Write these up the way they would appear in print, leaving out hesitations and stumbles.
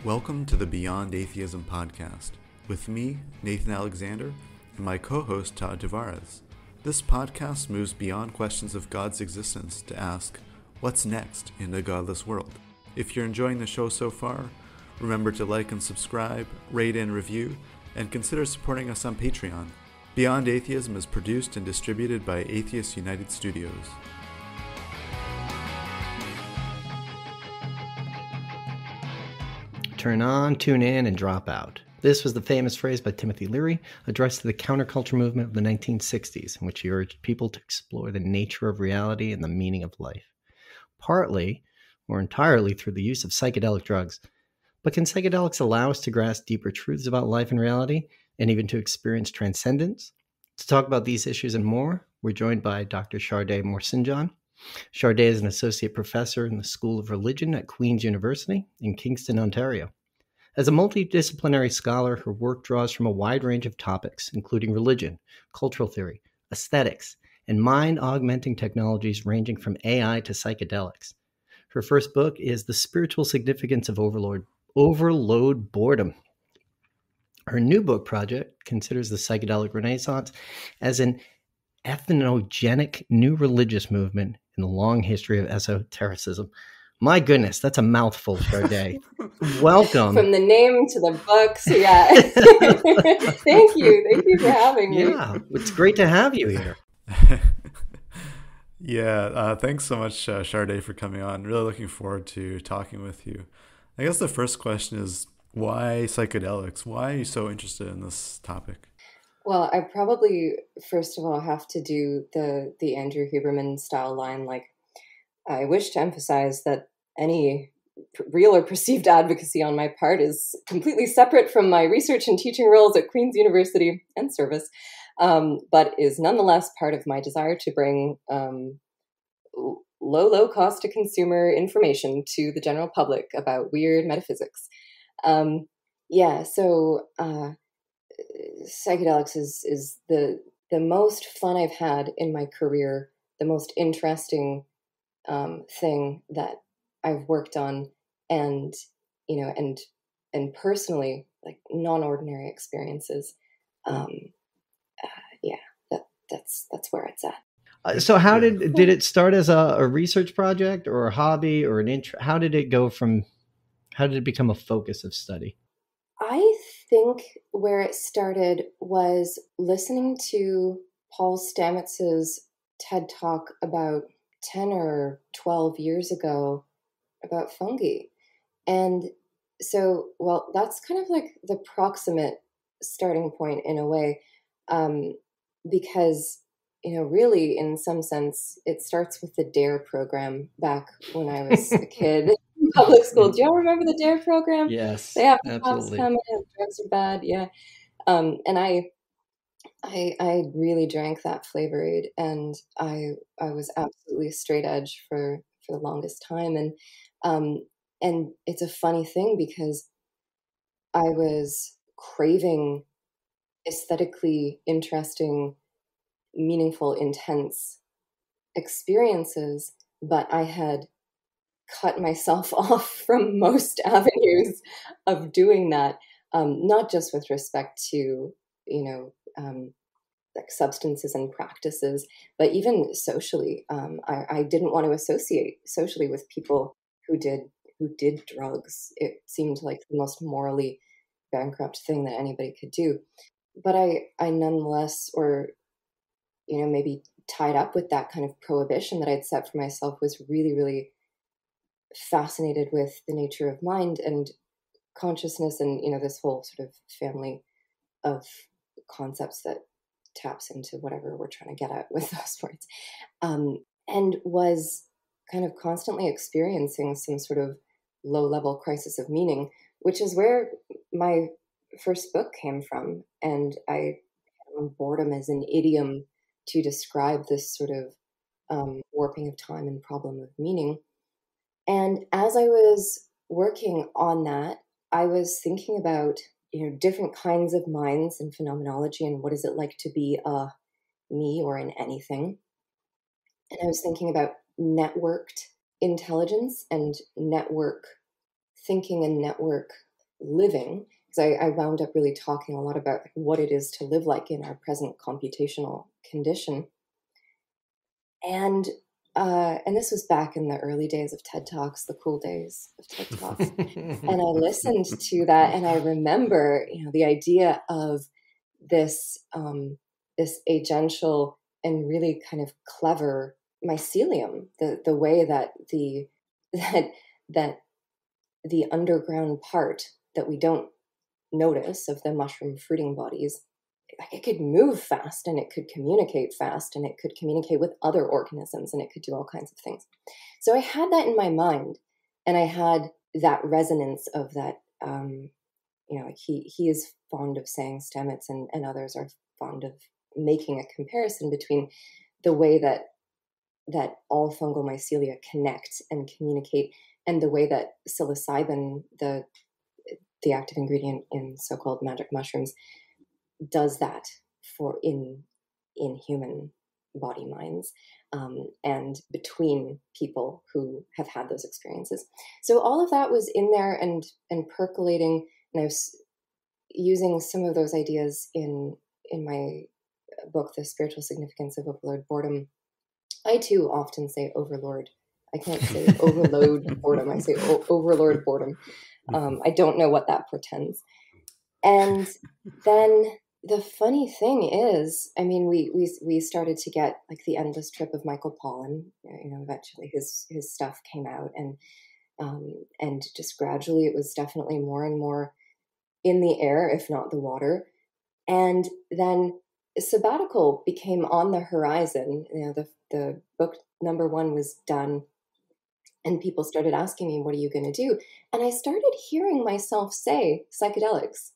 Welcome to the Beyond Atheism podcast, with me, Nathan Alexander, and my co-host, Todd Tavares. This podcast moves beyond questions of God's existence to ask, what's next in a godless world? If you're enjoying the show so far, remember to like and subscribe, rate and review, and consider supporting us on Patreon. Beyond Atheism is produced and distributed by Atheist United Studios. Turn on, tune in, and drop out. This was the famous phrase by Timothy Leary, addressed to the counterculture movement of the 1960s, in which he urged people to explore the nature of reality and the meaning of life, partly or entirely through the use of psychedelic drugs. But can psychedelics allow us to grasp deeper truths about life and reality, and even to experience transcendence? To talk about these issues and more, we're joined by Dr. Sharday Mosurinjohn. Sharday is an associate professor in the School of Religion at Queen's University in Kingston, Ontario. As a multidisciplinary scholar, her work draws from a wide range of topics, including religion, cultural theory, aesthetics, and mind-augmenting technologies ranging from AI to psychedelics. Her first book is The Spiritual Significance of Overload Boredom. Her new book project considers the psychedelic renaissance as an ethnogenic new religious movement in the long history of esotericism. My goodness, that's a mouthful, Sharday. Welcome. From the name to the books, yeah. Thank you for having me. Yeah, it's great to have you here. Thanks so much, Sharday, for coming on. Really looking forward to talking with you. I guess the first question is, why psychedelics? Why are you so interested in this topic? Well, I probably, first of all, have to do the Andrew Huberman style line. Like, I wish to emphasize that any real or perceived advocacy on my part is completely separate from my research and teaching roles at Queen's University and service, but is nonetheless part of my desire to bring low cost to consumer information to the general public about weird metaphysics. Psychedelics is the most fun I've had in my career, the most interesting thing that I've worked on, and personally, like, non-ordinary experiences. That's where it's at. So how did it start as a research project or a hobby or an interest? How did it become a focus of study? I think where it started was listening to Paul Stamets's TED Talk about 10 or 12 years ago about fungi. And so, well, that's kind of like the proximate starting point in a way, because, really, in some sense, it starts with the DARE program back when I was a kid in public school. Do y'all remember the DARE program? Yes, they have absolutely. Come and drugs are bad, yeah. And I really drank that Flavor Aid, and I was absolutely straight edge for the longest time, and it's a funny thing because I was craving aesthetically interesting, meaningful, intense experiences, but I had cut myself off from most avenues of doing that, not just with respect to like substances and practices, but even socially. I didn't want to associate socially with people who did drugs. It seemed like the most morally bankrupt thing that anybody could do. But I nonetheless, or maybe tied up with that kind of prohibition that I'd set for myself, was really, really fascinated with the nature of mind and consciousness, and this whole sort of family of concepts that taps into whatever we're trying to get at with those words, and was kind of constantly experiencing some sort of low-level crisis of meaning, which is where my first book came from. And I found boredom as an idiom to describe this sort of warping of time and problem of meaning. And as I was working on that, I was thinking about different kinds of minds and phenomenology, and what is it like to be a me or in anything. And I was thinking about networked intelligence and network thinking and network living, because I wound up really talking a lot about what it is to live like in our present computational condition. And this was back in the early days of TED Talks, the cool days of TED Talks. And I listened to that, and I remember, the idea of this this agential and really kind of clever mycelium, the way that that the underground part that we don't notice of the mushroom fruiting bodies, it could move fast, and it could communicate fast, and it could communicate with other organisms, and it could do all kinds of things. So I had that in my mind, and I had that resonance of that. He is fond of saying, Stamets and others are fond of making a comparison between the way that all fungal mycelia connect and communicate, and the way that psilocybin, the active ingredient in so-called magic mushrooms, does that in human body minds, and between people who have had those experiences. So all of that was in there and percolating, and I was using some of those ideas in my book, The Spiritual Significance of Overload Boredom. I too often say overlord. I can't say overload boredom. I say overlord boredom. I don't know what that portends. And then the funny thing is, I mean, we started to get like the endless trip of Michael Pollan. Eventually his stuff came out, and just gradually it was definitely more and more in the air, if not the water. And then sabbatical became on the horizon. The book number 1 was done, and people started asking me, what are you going to do? And I started hearing myself say psychedelics.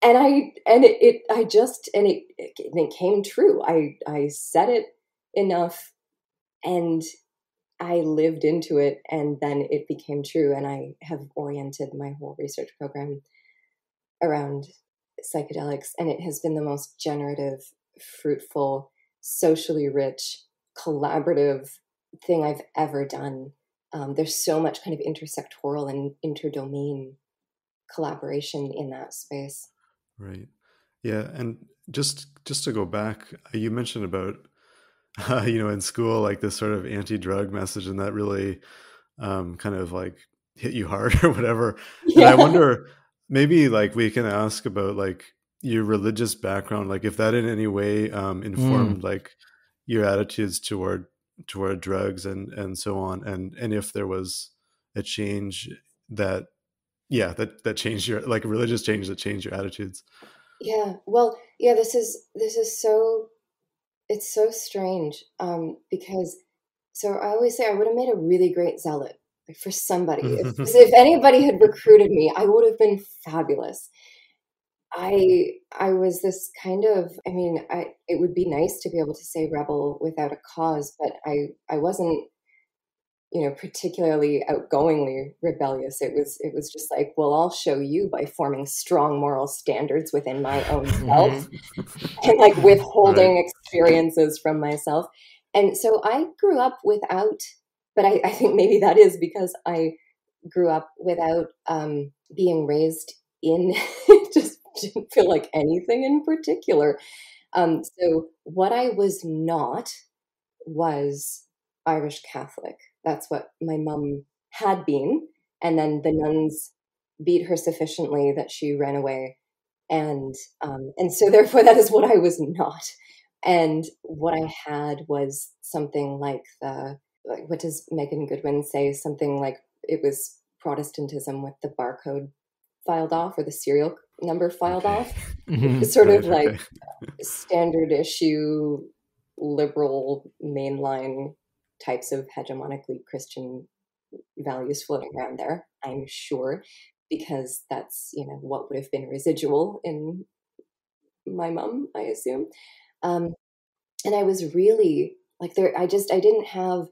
And it came true. I said it enough, and I lived into it, and then it became true. And I have oriented my whole research program around psychedelics, and it has been the most generative, fruitful, socially rich, collaborative thing I've ever done. There's so much kind of intersectoral and interdomain collaboration in that space. Right. Yeah. And just to go back, you mentioned about, in school, like this sort of anti-drug message, and that really kind of like hit you hard or whatever. Yeah. And I wonder, maybe like we can ask about like your religious background, like if that in any way informed like your attitudes toward drugs and so on, and if there was a change that changed your, like a religious change that changed your attitudes. Yeah. Well, yeah, this is so, it's so strange. Because, so I always say I would have made a really great zealot, like for somebody. If anybody had recruited me, I would have been fabulous. I was this kind of, it would be nice to be able to say rebel without a cause, but I wasn't, particularly outgoingly rebellious. It was just like, well, I'll show you by forming strong moral standards within my own self and like withholding experiences from myself. And so I grew up without, but I think maybe that is because I grew up without being raised in, just didn't feel like anything in particular. So what I was not was Irish Catholic. That's what my mom had been. And then the nuns beat her sufficiently that she ran away. And so therefore that is what I was not. And what I had was something like what does Megan Goodwin say? Something like it was Protestantism with the barcode filed off, or the serial number filed off. Sort of like standard issue, liberal, mainline types of hegemonically Christian values floating around there, I'm sure, because that's, what would have been residual in my mom, I assume. And I was really like I didn't have,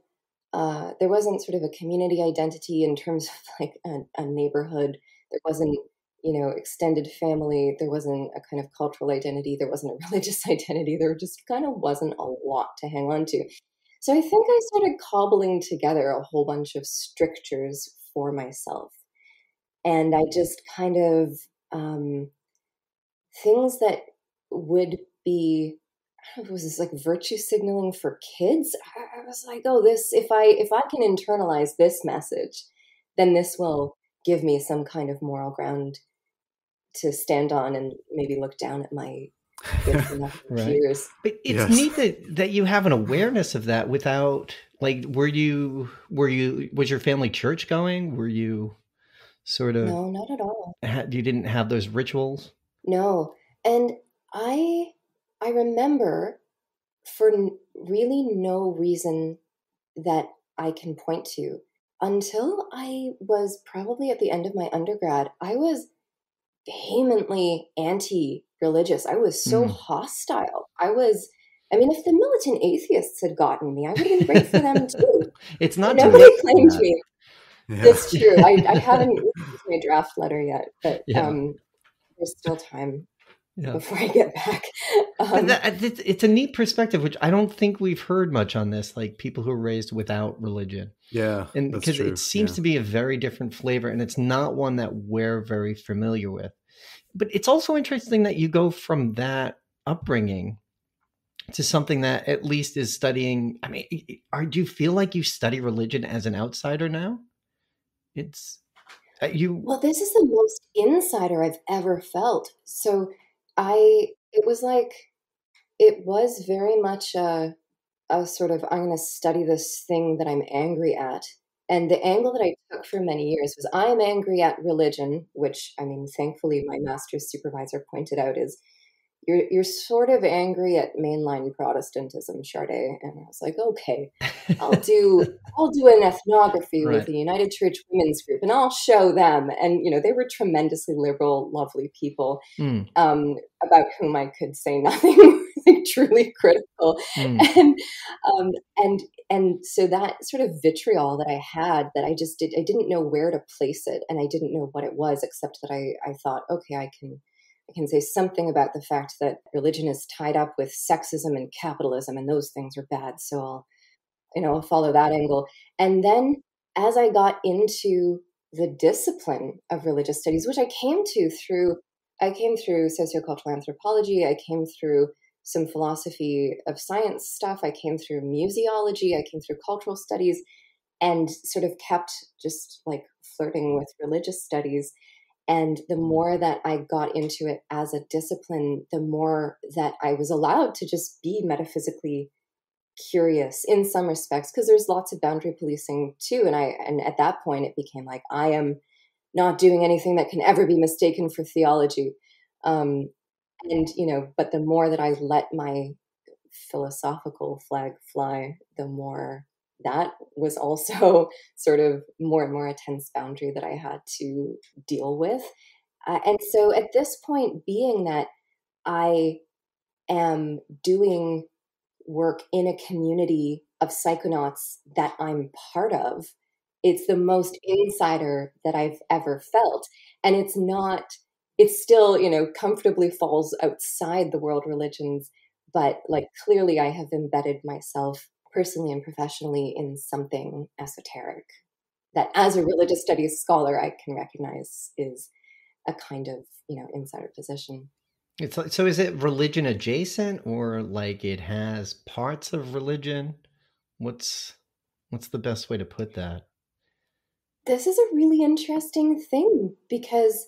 there wasn't sort of a community identity in terms of like a neighborhood. There wasn't, extended family. There wasn't a kind of cultural identity. There wasn't a religious identity. There just kind of wasn't a lot to hang on to. So I think I started cobbling together a whole bunch of strictures for myself. And I just kind of, things that would be, I don't know if it was this like virtue signaling for kids. I was like, oh, this, if I can internalize this message, then this will give me some kind of moral ground to stand on and maybe look down at my kids and other Right. peers. But it's Yes. neat that you have an awareness of that without, like, was your family church going? Were you sort of, No, not at all. you didn't have those rituals? No. And I remember for really no reason that I can point to, until I was probably at the end of my undergrad, I was vehemently anti-religious. I was so hostile. I mean, if the militant atheists had gotten me, I would have been great for them too. It's not Nobody to claimed that. me. Yeah. That's true. I haven't received my draft letter yet, but Yeah. there's still time Yeah. before I get back. But it's a neat perspective, which I don't think we've heard much on this, like people who are raised without religion. Yeah, And that's because true. it seems to be a very different flavor, and it's not one that we're very familiar with. But it's also interesting that you go from that upbringing to something that at least is studying. I mean, do you feel like you study religion as an outsider now? It's you. Well, this is the most insider I've ever felt. So it was very much a sort of, I'm going to study this thing that I'm angry at. And the angle that I took for many years was, I'm angry at religion, which, I mean, thankfully my master's supervisor pointed out is, you're sort of angry at mainline Protestantism, Sharday. And I was like, okay, I'll do an ethnography with Right. the United Church Women's Group, and I'll show them. And they were tremendously liberal, lovely people, about whom I could say nothing like truly critical. And so that sort of vitriol that I had, that I didn't know where to place it, and I didn't know what it was, except that I thought, okay, I can say something about the fact that religion is tied up with sexism and capitalism, and those things are bad. So I'll follow that angle. And then as I got into the discipline of religious studies, which I came through sociocultural anthropology, I came through some philosophy of science stuff, I came through museology, I came through cultural studies, and sort of kept just like flirting with religious studies. And the more that I got into it as a discipline, the more that I was allowed to just be metaphysically curious in some respects, because there's lots of boundary policing too. And at that point, it became like, I am not doing anything that can ever be mistaken for theology. But the more that I let my philosophical flag fly, the more that was also sort of more and more a tense boundary that I had to deal with. And so at this point, being that I am doing work in a community of psychonauts that I'm part of, it's the most insider that I've ever felt. And it's still, comfortably falls outside the world religions, but like clearly I have embedded myself personally and professionally in something esoteric that as a religious studies scholar, I can recognize is a kind of, insider position. It's like, so is it religion adjacent, or like it has parts of religion? What's the best way to put that? This is a really interesting thing, because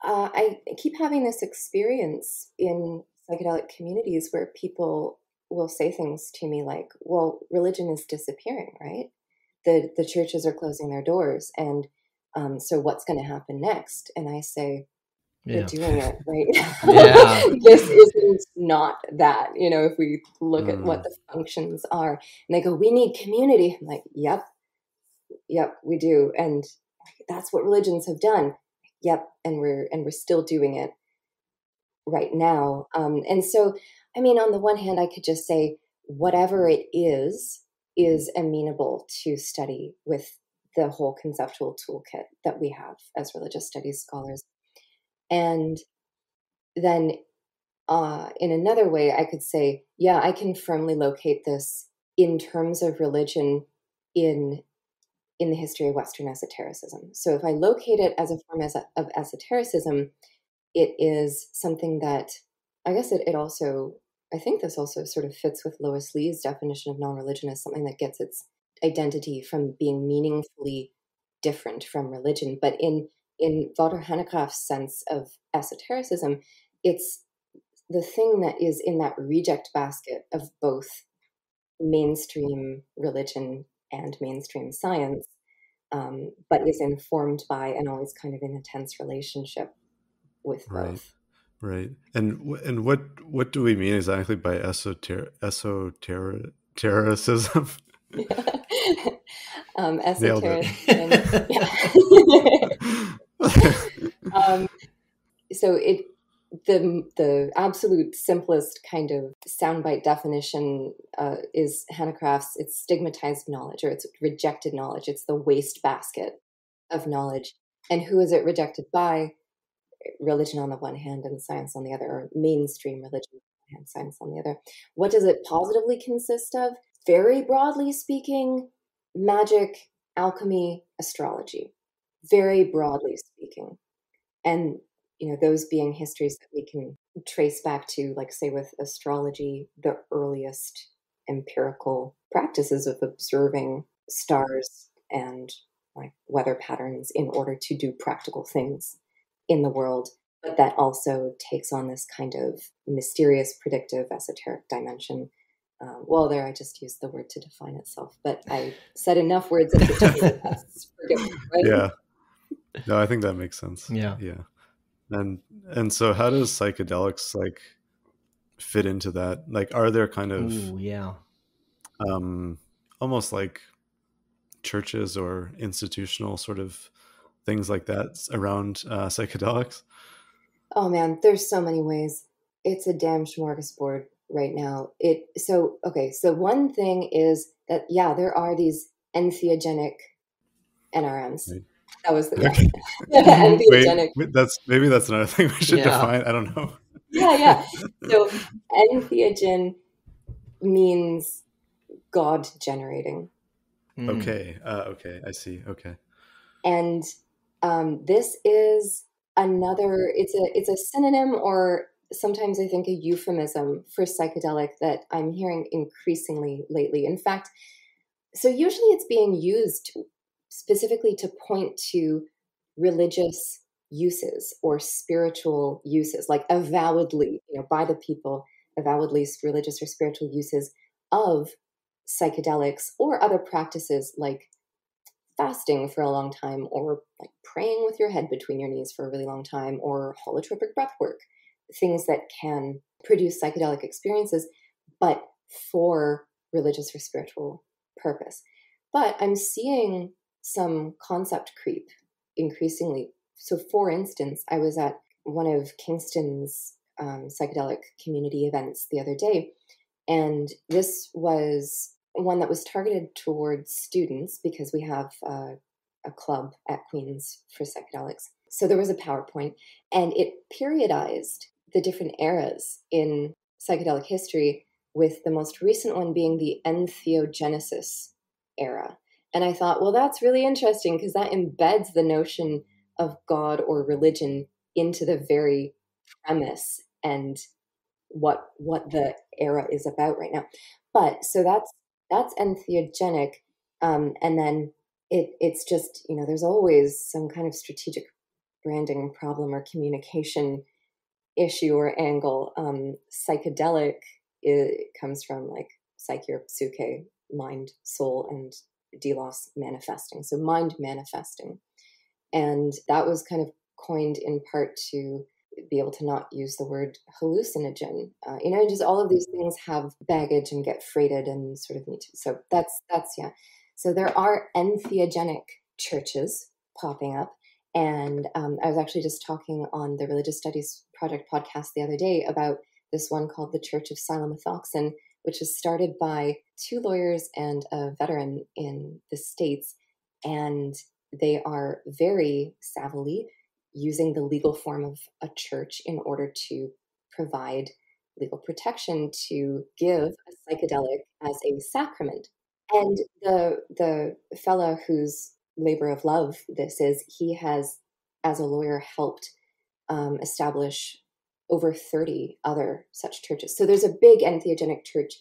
I keep having this experience in psychedelic communities where people will say things to me like, well, religion is disappearing, right? The churches are closing their doors. And so what's going to happen next? And I say, we're doing it right now. Yeah. This isn't not that, if we look at what the functions are. And they go, we need community. I'm like, yep, we do. And that's what religions have done. Yep. And we're still doing it right now. And so, I mean, on the one hand, I could just say whatever it is amenable to study with the whole conceptual toolkit that we have as religious studies scholars. And then in another way, I could say, yeah, I can firmly locate this in terms of religion in in the history of Western esotericism. So if I locate it as a form of esotericism, it is something that I guess it also, I think this also sort of fits with Lois Lee's definition of non-religion as something that gets its identity from being meaningfully different from religion. But in Walter Hanegraaff's sense of esotericism, it's the thing that is in that reject basket of both mainstream religion and mainstream science, but is informed by and always kind of in a tense relationship with Right. both. Right. And what do we mean exactly by esotericism? Nailed Esoteric. it. So the absolute simplest kind of soundbite definition is Hanegraaff's. It's stigmatized knowledge, or it's rejected knowledge. It's the wastebasket of knowledge. And who is it rejected by? Religion on the one hand and science on the other, or mainstream religion on the one hand, science on the other. What does it positively consist of? Very broadly speaking, magic, alchemy, astrology. Very broadly speaking. And those being histories that we can trace back to, like, say, with astrology, the earliest empirical practices of observing stars and like weather patterns in order to do practical things in the world. But that also takes on this kind of mysterious, predictive, esoteric dimension. There, I just used the word to define itself, but I said enough words in between. Forgive me, right? Yeah. No, I think that makes sense. Yeah. Yeah. And so how does psychedelics like fit into that? Like, are there kind of almost like churches or institutional sort of things like that around psychedelics? Oh man, there's so many ways. It's a damn smorgasbord right now. So one thing is that, yeah, there are these entheogenic NRMs. Right. That was the Okay. entheogenic. Wait, maybe that's another thing we should define. I don't know. Yeah. So entheogen means God generating. Okay. Okay. I see. Okay. And this is another. It's a synonym, or sometimes I think a euphemism for psychedelic that I'm hearing increasingly lately. In fact, so usually it's being used specifically to point to religious uses or spiritual uses, like avowedly, by the people, avowedly religious or spiritual uses of psychedelics or other practices like fasting for a long time, or like praying with your head between your knees for a really long time, or holotropic breath work, things that can produce psychedelic experiences, but for religious or spiritual purpose. But I'm seeing some concept creep increasingly. So for instance, I was at one of Kingston's psychedelic community events the other day, and this was one that was targeted towards students because we have a club at Queen's for psychedelics. So there was a PowerPoint, and it periodized the different eras in psychedelic history, with the most recent one being the entheogenesis era. And I thought, well, that's really interesting because that embeds the notion of God or religion into the very premise and what the era is about right now. But so that's entheogenic, and then it's just, there's always some kind of strategic branding problem or communication issue or angle. Psychedelic, it comes from like psyche or psyche, mind, soul, and delos, manifesting. So mind manifesting. And that was kind of coined in part to be able to not use the word hallucinogen. Just all of these things have baggage and get freighted and sort of need to. So that's yeah. So there are entheogenic churches popping up. And I was actually just talking on the Religious Studies Project podcast the other day about this one called the Church of Silomethoxin, which was started by 2 lawyers and a veteran in the States. And they are very savvily using the legal form of a church in order to provide legal protection to give a psychedelic as a sacrament. And the fella whose labor of love this is, he has, as a lawyer, helped establish over 30 other such churches. So there's a big entheogenic church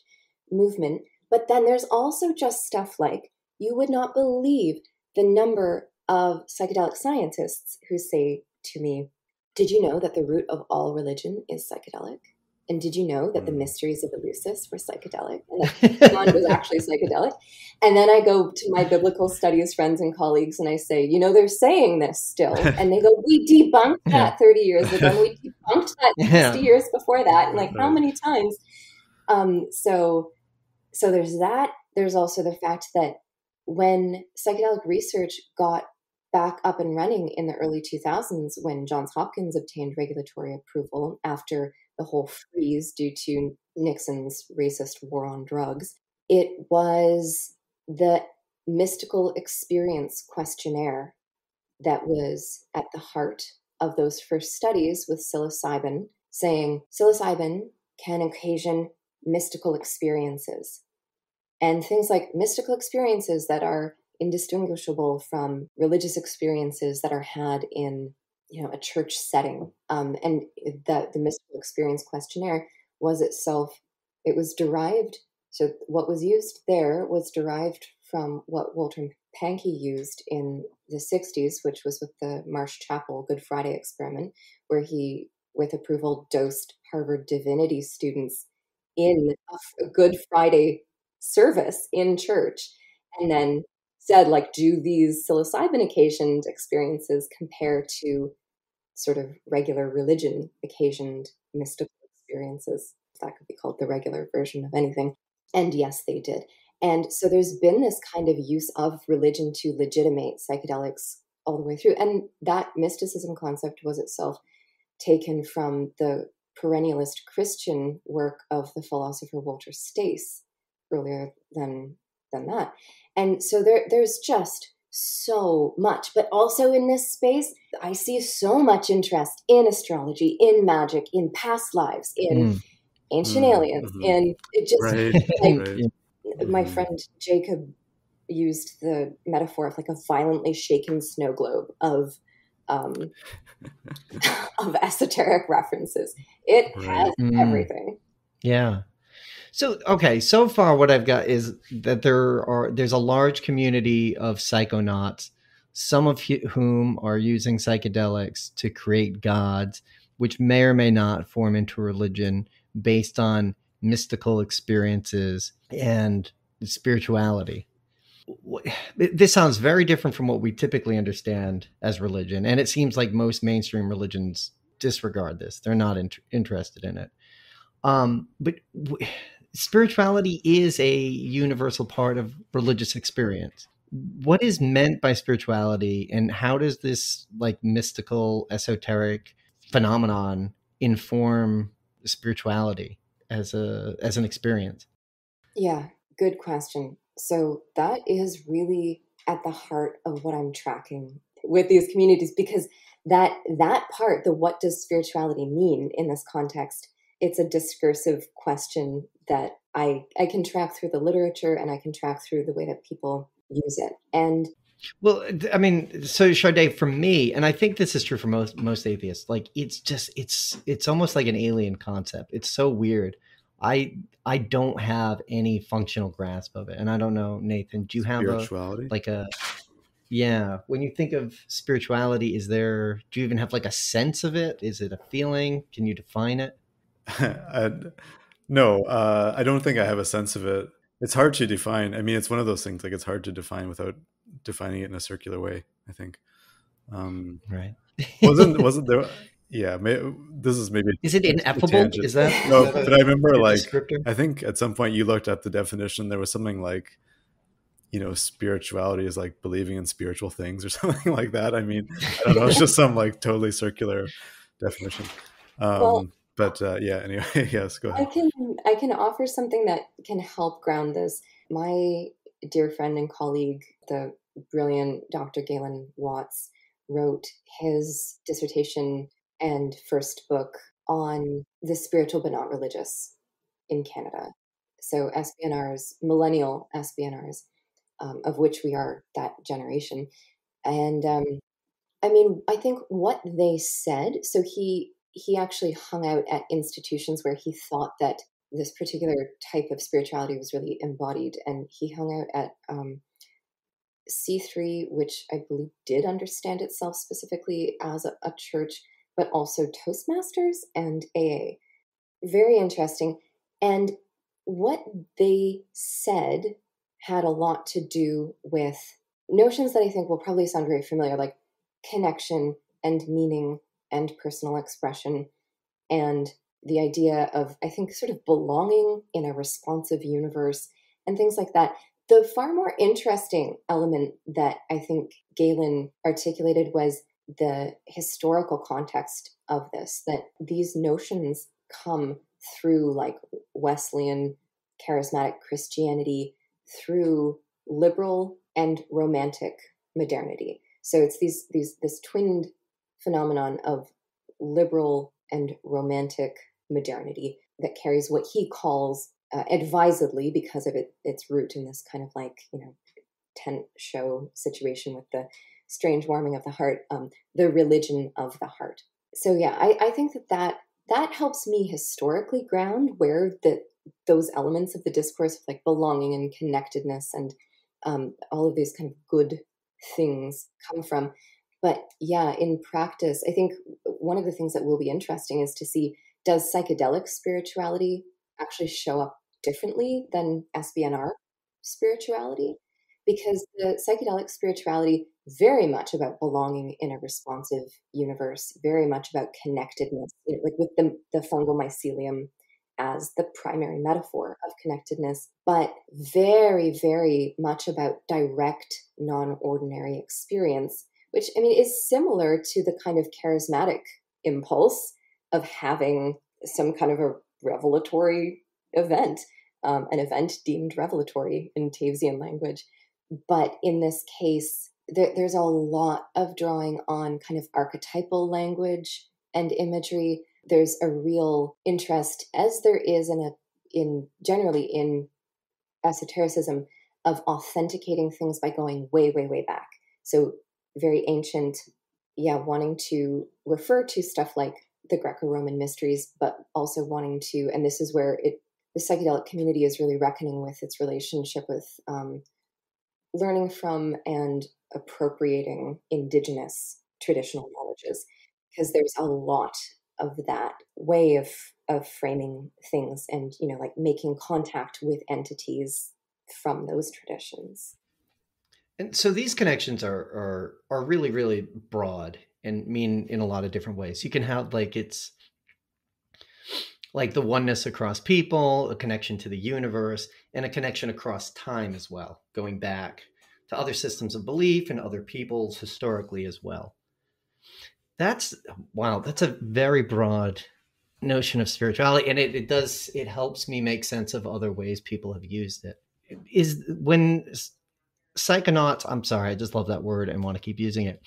movement. But then there's also just stuff like, you would not believe the number of psychedelic scientists who say to me, did you know that the root of all religion is psychedelic? And did you know that the mysteries of Eleusis were psychedelic? And that John was actually psychedelic? And then I go to my biblical studies friends and colleagues and I say, they're saying this still. And they go, we debunked that 30 years ago. And we debunked that 60 years before that. And how many times? So there's that. There's also the fact that when psychedelic research got back up and running in the early 2000s, when Johns Hopkins obtained regulatory approval after the whole freeze due to Nixon's racist war on drugs, it was the mystical experience questionnaire that was at the heart of those first studies with psilocybin, saying psilocybin can occasion mystical experiences. And things like mystical experiences that are indistinguishable from religious experiences that are had in, a church setting. And the mystical experience questionnaire was itself, it was derived. So what was used there was derived from what Walter Pankey used in the 60s, which was with the Marsh Chapel Good Friday experiment, where he, with approval, dosed Harvard divinity students in a Good Friday service in church, and then said, do these psilocybin occasioned experiences compare to sort of regular religion occasioned mystical experiences? That could be called the regular version of anything. And yes, they did. And so there's been this kind of use of religion to legitimate psychedelics all the way through. And that mysticism concept was itself taken from the perennialist Christian work of the philosopher Walter Stace earlier than that. And so there's just so much. But also in this space, I see so much interest in astrology, in magic, in past lives, in ancient aliens, in it just my friend Jacob used the metaphor of a violently shaken snow globe of of esoteric references. It has everything. Yeah. So, okay, so far what I've got is that there's a large community of psychonauts, some of whom are using psychedelics to create gods, which may or may not form into religion based on mystical experiences and spirituality. This sounds very different from what we typically understand as religion, and it seems like most mainstream religions disregard this. They're not interested in it. But spirituality is a universal part of religious experience. What is meant by spirituality, and how does this mystical, esoteric phenomenon inform spirituality as an experience? Yeah, good question. So that is really at the heart of what I'm tracking with these communities, because that part, the what does spirituality mean in this context, it's a discursive question that I can track through the literature, and I can track through the way that people use it. And well, I mean, so Sharday, for me, and I think this is true for most atheists, it's almost like an alien concept. It's so weird. I don't have any functional grasp of it, and I don't know, Nathan. Do you have spirituality? Yeah, when you think of spirituality, do you even have a sense of it? Is it a feeling? Can you define it? No, I don't think I have a sense of it. It's hard to define. I mean, it's one of those things, it's hard to define without defining it in a circular way, I think. Right. Wasn't there? Yeah, this is maybe. Is it ineffable? Is that no? But I remember, descriptor? I think at some point you looked at the definition. There was something like, spirituality is like believing in spiritual things or something like that. I mean, I don't know. It's just some totally circular definition. But yeah. Anyway, yes. Go ahead. I can offer something that can help ground this. My dear friend and colleague, the brilliant Dr. Galen Watts, wrote his dissertation and first book on the spiritual but not religious in Canada. So SBNRs, millennial SBNRs, of which we are that generation. And I mean, I think what they said, so he actually hung out at institutions where he thought that this particular type of spirituality was really embodied. And he hung out at C3, which I believe did understand itself specifically as a church, but also Toastmasters and AA. Very interesting. And what they said had a lot to do with notions that I think will probably sound very familiar, like connection and meaning and personal expression, and the idea of, I think, sort of belonging in a responsive universe and things like that. The far more interesting element that I think Galen articulated was the historical context of this, that these notions come through like Wesleyan charismatic Christianity, through liberal and romantic modernity. So it's this twinned phenomenon of liberal and romantic modernity that carries what he calls, advisedly, because of its root in this kind of like, tent show situation with the strange warming of the heart, the religion of the heart. So yeah, I think that helps me historically ground where those elements of the discourse of like belonging and connectedness and all of these kind of good things come from. But yeah, in practice, I think one of the things that will be interesting is to see, does psychedelic spirituality actually show up differently than SBNR spirituality? Because the psychedelic spirituality, very much about belonging in a responsive universe, very much about connectedness, like with the fungal mycelium as the primary metaphor of connectedness, but very, very much about direct, non-ordinary experience, which, I mean, is similar to the kind of charismatic impulse of having some kind of a revelatory event, an event deemed revelatory in Tavesian language. But in this case, there's a lot of drawing on kind of archetypal language and imagery. There's a real interest, as there is generally in esotericism, of authenticating things by going way, way, way back. So very ancient, wanting to refer to stuff like the Greco-Roman mysteries, but also wanting to, and this is where the psychedelic community is really reckoning with its relationship with learning from and appropriating indigenous traditional knowledges, because there's a lot of that way of framing things and, like making contact with entities from those traditions. And so these connections are really, really broad and mean in a lot of different ways. You can have it's like the oneness across people, a connection to the universe, and a connection across time as well, going back to other systems of belief and other peoples historically as well. That's a very broad notion of spirituality, and it helps me make sense of other ways people have used it. Is when psychonauts, I'm sorry, I just love that word and want to keep using it.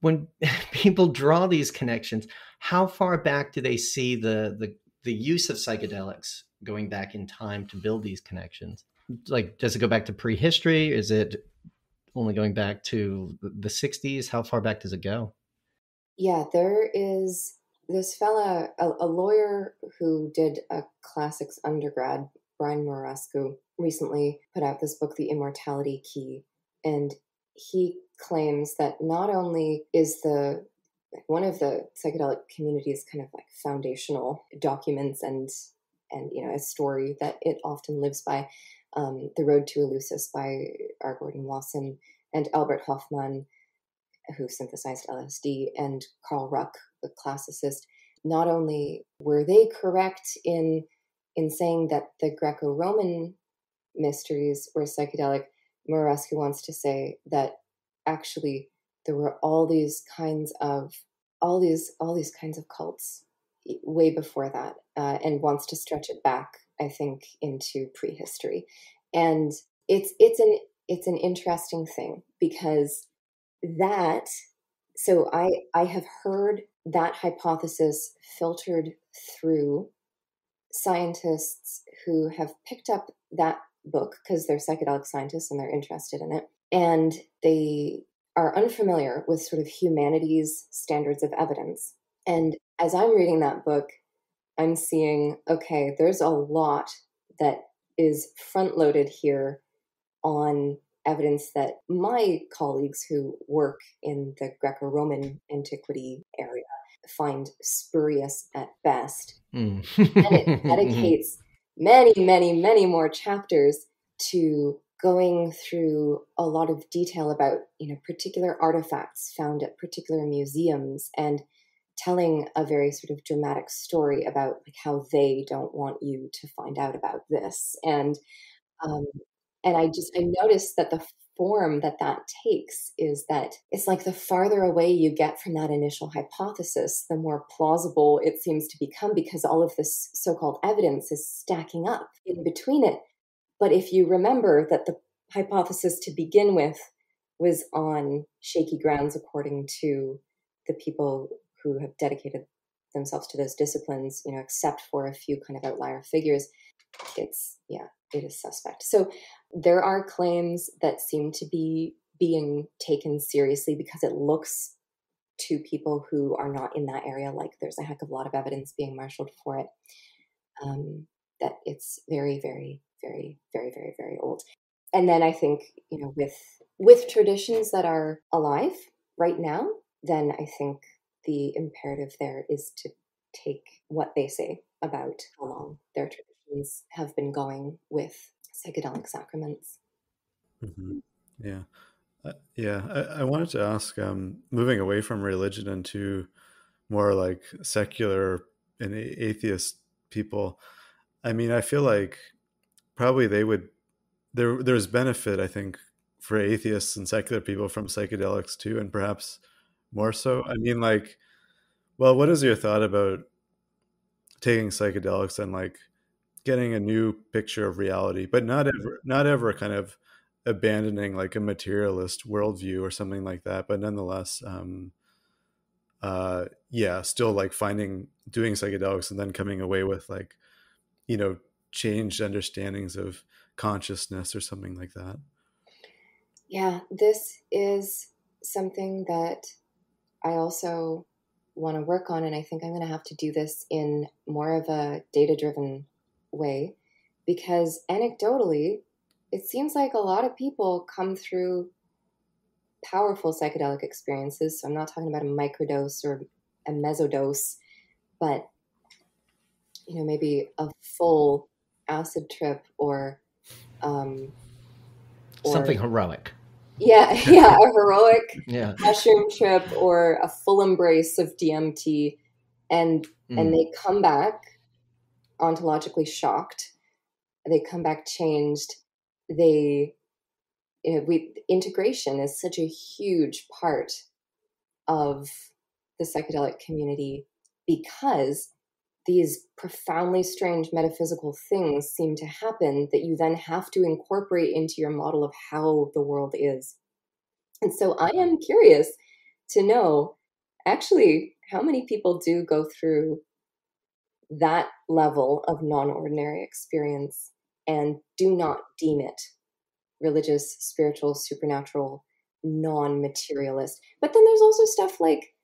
When people draw these connections, how far back do they see the use of psychedelics going back in time to build these connections? Like, does it go back to prehistory? Is it only going back to the 60s? How far back does it go? Yeah, there is this fella, a lawyer who did a classics undergrad, Brian Morescu, recently put out this book, The Immortality Key. And he claims that not only is one of the psychedelic community's kind of like foundational documents and a story that it often lives by, The Road to Eleusis by R. Gordon Wasson and Albert Hoffman, who synthesized LSD, and Carl Ruck, the classicist. Not only were they correct in saying that the Greco-Roman mysteries were psychedelic, Morescu wants to say that actually there were all these kinds of cults way before that, and wants to stretch it back, I think, into prehistory. And it's an interesting thing, because so I have heard that hypothesis filtered through scientists who have picked up that book because they're psychedelic scientists and they're interested in it. And they are unfamiliar with sort of humanity's standards of evidence. And as I'm reading that book, I'm seeing, okay, there's a lot that is front loaded here on evidence that my colleagues who work in the Greco-Roman antiquity area find spurious at best. And it dedicates many, many, many more chapters to going through a lot of detail about, particular artifacts found at particular museums and telling a very sort of dramatic story about like how they don't want you to find out about this. And I noticed that the form that takes is that it's like the farther away you get from that initial hypothesis, the more plausible it seems to become because all of this so-called evidence is stacking up in between it. But if you remember that the hypothesis to begin with was on shaky grounds according to the people who have dedicated themselves to those disciplines, except for a few kind of outlier figures, it is suspect. So there are claims that seem to be being taken seriously because it looks to people who are not in that area like there's a heck of a lot of evidence being marshaled for it, that it's very, very, very, very, very, very old. And then I think, with traditions that are alive right now, then I think the imperative there is to take what they say about how long their traditions have been going with psychedelic sacraments. Mm-hmm. Yeah. I wanted to ask, moving away from religion into more like secular and atheist people, I mean, I feel like probably there's benefit, I think, for atheists and secular people from psychedelics too, and perhaps more so. I mean, like, well, what is your thought about taking psychedelics and like getting a new picture of reality, but not ever kind of abandoning like a materialist worldview or something like that, but nonetheless, still like doing psychedelics and then coming away with like, changed understandings of consciousness or something like that. Yeah, this is something that I also want to work on, and I think I'm going to have to do this in more of a data-driven way, because anecdotally, it seems like a lot of people come through powerful psychedelic experiences. So I'm not talking about a microdose or a mesodose, but maybe a full acid trip or something heroic. Yeah, a heroic mushroom trip or a full embrace of DMT, and they come back ontologically shocked. They come back changed. Integration is such a huge part of the psychedelic community because these profoundly strange metaphysical things seem to happen that you then have to incorporate into your model of how the world is. And so I am curious to know actually how many people do go through that level of non-ordinary experience and do not deem it religious, spiritual, supernatural, non-materialist. But then there's also stuff like,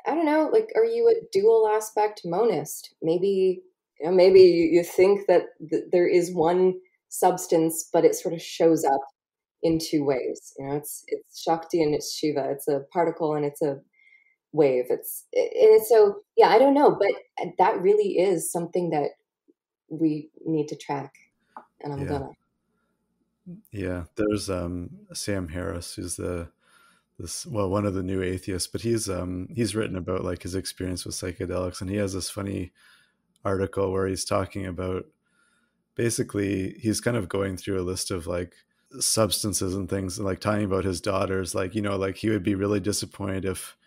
I don't know, like, are you a dual aspect monist? Maybe you think that there is one substance, but it sort of shows up in two ways. It's Shakti and it's Shiva. It's a particle and it's a wave. So yeah, I don't know, but that really is something that we need to track, and I'm gonna. Yeah, there's Sam Harris, who's one of the new atheists, but he's written about like his experience with psychedelics, and he has this funny article where he's talking about basically he's kind of going through a list of like substances and things, and like talking about his daughters, like like he would be really disappointed if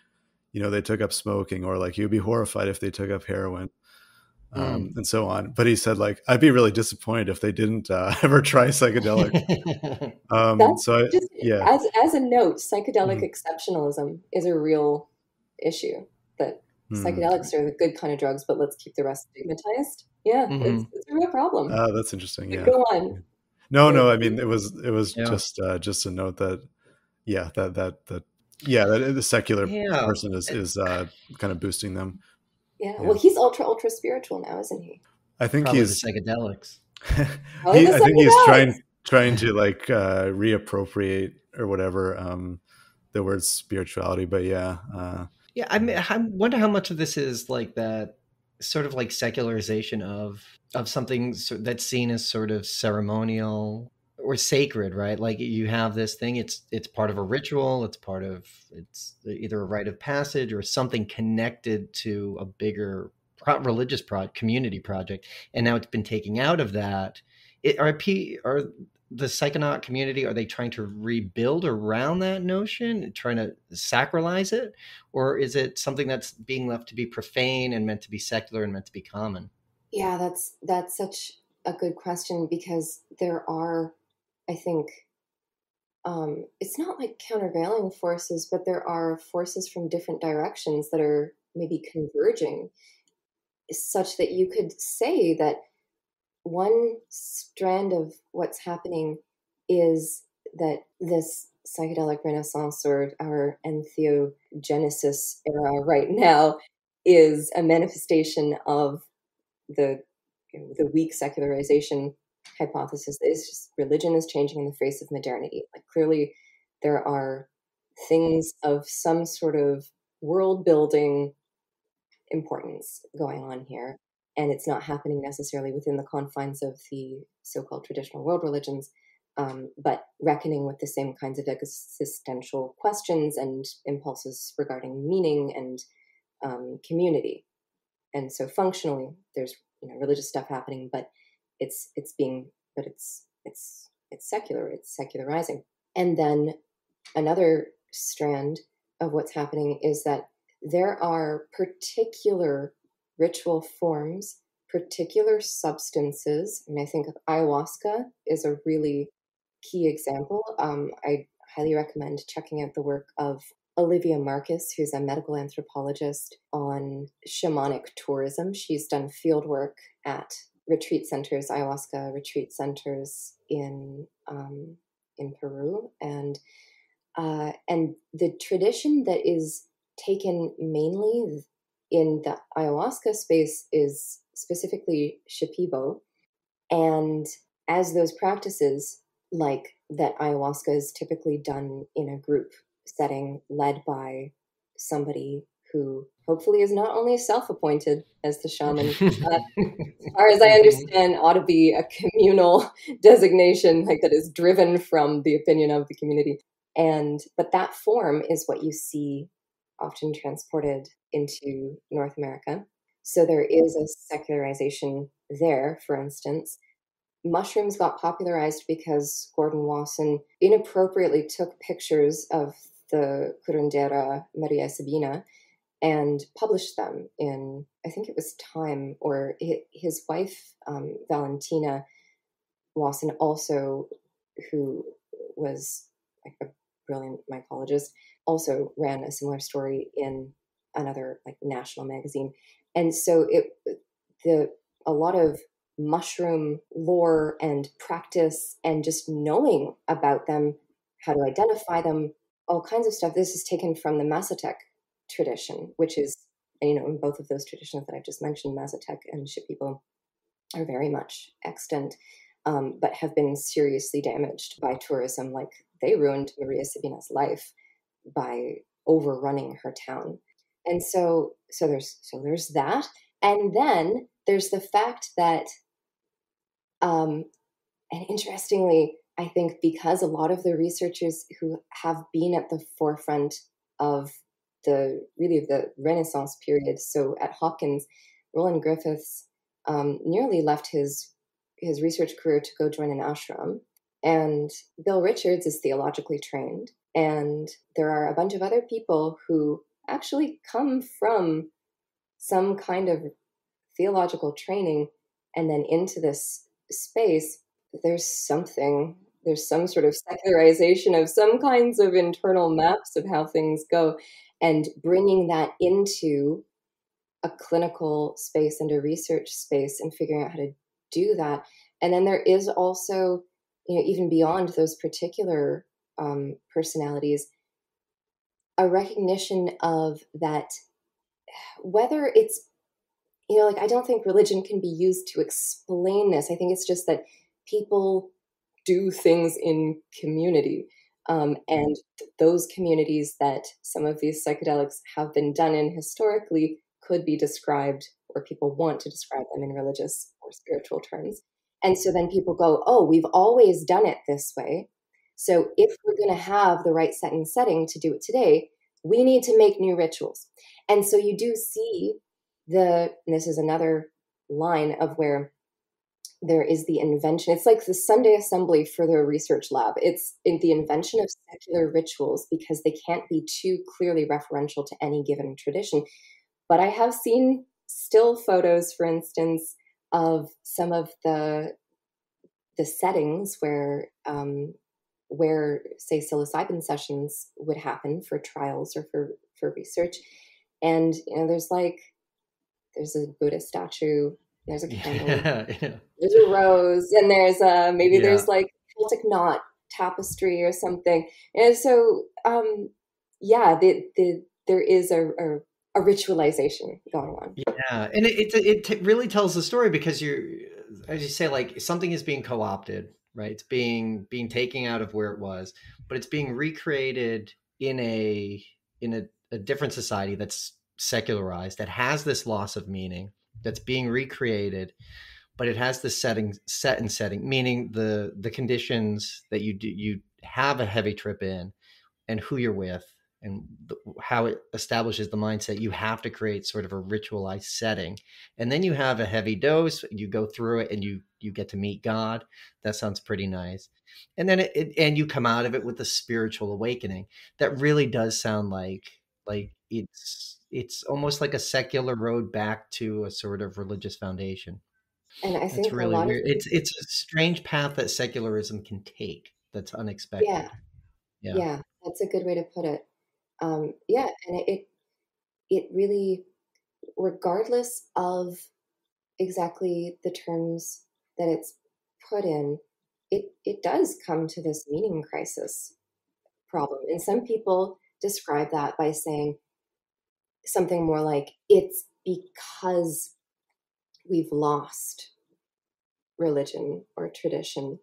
they took up smoking, or like he would be horrified if they took up heroin, and so on. But he said like I'd be really disappointed if they didn't ever try psychedelics. As a note, psychedelic exceptionalism is a real issue that psychedelics are the good kind of drugs, but let's keep the rest stigmatized. Yeah, it's a real problem. That's interesting. Yeah. Go on. No. I mean, it was Yeah. just a note that that the secular person is kind of boosting them. Yeah. Well, he's ultra spiritual now, isn't he? I think Probably he's the psychedelics. I think he's trying to like reappropriate or whatever the word spirituality, but I mean, I wonder how much of this is like that sort of like secularization of something that's seen as sort of ceremonial or sacred, right? Like you have this thing, it's part of a ritual, it's either a rite of passage or something connected to a bigger religious community project, and now it's been taken out of that. Are the psychonaut community, are they trying to rebuild around that notion, trying to sacralize it, or is it something that's being left to be profane and meant to be secular and meant to be common? Yeah, that's such a good question, because there are, I think, it's not like countervailing forces, but there are forces from different directions that are maybe converging, such that you could say that one strand of what's happening is that this psychedelic renaissance, or our entheogenesis era right now, is a manifestation of the weak secularization hypothesis. It's just religion is changing in the face of modernity. Like, clearly there are things of some sort of world building importance going on here, and it's not happening necessarily within the confines of the so-called traditional world religions, but reckoning with the same kinds of existential questions and impulses regarding meaning and community. And so functionally, there's religious stuff happening, but it's secular. It's secularizing. And then another strand of what's happening is that there are particular ritual forms, particular substances, and I think ayahuasca is a really key example. I highly recommend checking out the work of Olivia Marcus, who's a medical anthropologist, on shamanic tourism. She's done field work at retreat centers, ayahuasca retreat centers in Peru, and the tradition that is taken mainly in the ayahuasca space is specifically Shipibo. And as those practices, like that, ayahuasca is typically done in a group setting led by somebody who hopefully is not only self-appointed as the shaman, but as far as I understand, ought to be a communal designation, like that is driven from the opinion of the community. But that form is what you see often transported into North America. So there is a secularization there, for instance. Mushrooms got popularized because Gordon Wasson inappropriately took pictures of the curandera Maria Sabina and published them in, I think it was Time, or his wife, Valentina Wasson, also, who was like a brilliant mycologist, also ran a similar story in another like national magazine. And so a lot of mushroom lore and practice and just knowing about them, how to identify them, all kinds of stuff. This is taken from the Mazatec tradition, which is, in both of those traditions that I've just mentioned, Mazatec and Shipibo are very much extant, but have been seriously damaged by tourism. Like, they ruined Maria Sabina's life by overrunning her town. And so there's that. And then there's the fact that, and interestingly, I think because a lot of the researchers who have been at the forefront of the Renaissance period, so at Hopkins, Roland Griffiths nearly left his research career to go join an ashram. And Bill Richards is theologically trained. And there are a bunch of other people who actually come from some kind of theological training and then into this space. There's some sort of secularization of some kinds of internal maps of how things go, and bringing that into a clinical space and a research space, and figuring out how to do that. And then there is also, even beyond those particular personalities, a recognition of that, whether it's, I don't think religion can be used to explain this. I think it's just that people do things in community. And those communities that some of these psychedelics have been done in historically could be described, or people want to describe them, in religious or spiritual terms. And so then people go, oh, we've always done it this way. So if we're going to have the right set and setting to do it today, we need to make new rituals. And so you do see and this is another line of where there is the invention. It's like the Sunday assembly for the research lab. It's in the invention of secular rituals, because they can't be too clearly referential to any given tradition. But I have seen still photos, for instance, of some of the settings where say psilocybin sessions would happen for trials or for research. And there's a Buddha statue, there's a candle, there's a rose, and there's there's like Celtic knot tapestry or something. And so there is a ritualization going on. Yeah, and it really tells the story, because as you say, like, something is being co-opted, right? It's being taken out of where it was, but it's being recreated in a different society that's secularized, that has this loss of meaning, that's being recreated, but it has the setting, meaning the conditions that you have a heavy trip in, and who you're with, and how it establishes the mindset. You have to create sort of a ritualized setting, and then you have a heavy dose, you go through it, and you get to meet God. That sounds pretty nice. And then and you come out of it with a spiritual awakening. That really does sound like it's almost like a secular road back to a sort of religious foundation. And I think it's really weird. It's a strange path that secularism can take. That's unexpected. Yeah, that's a good way to put it. And it really, regardless of exactly the terms that it's put in, it does come to this meaning crisis problem. And some people describe that by saying something more like, it's because we've lost religion or tradition.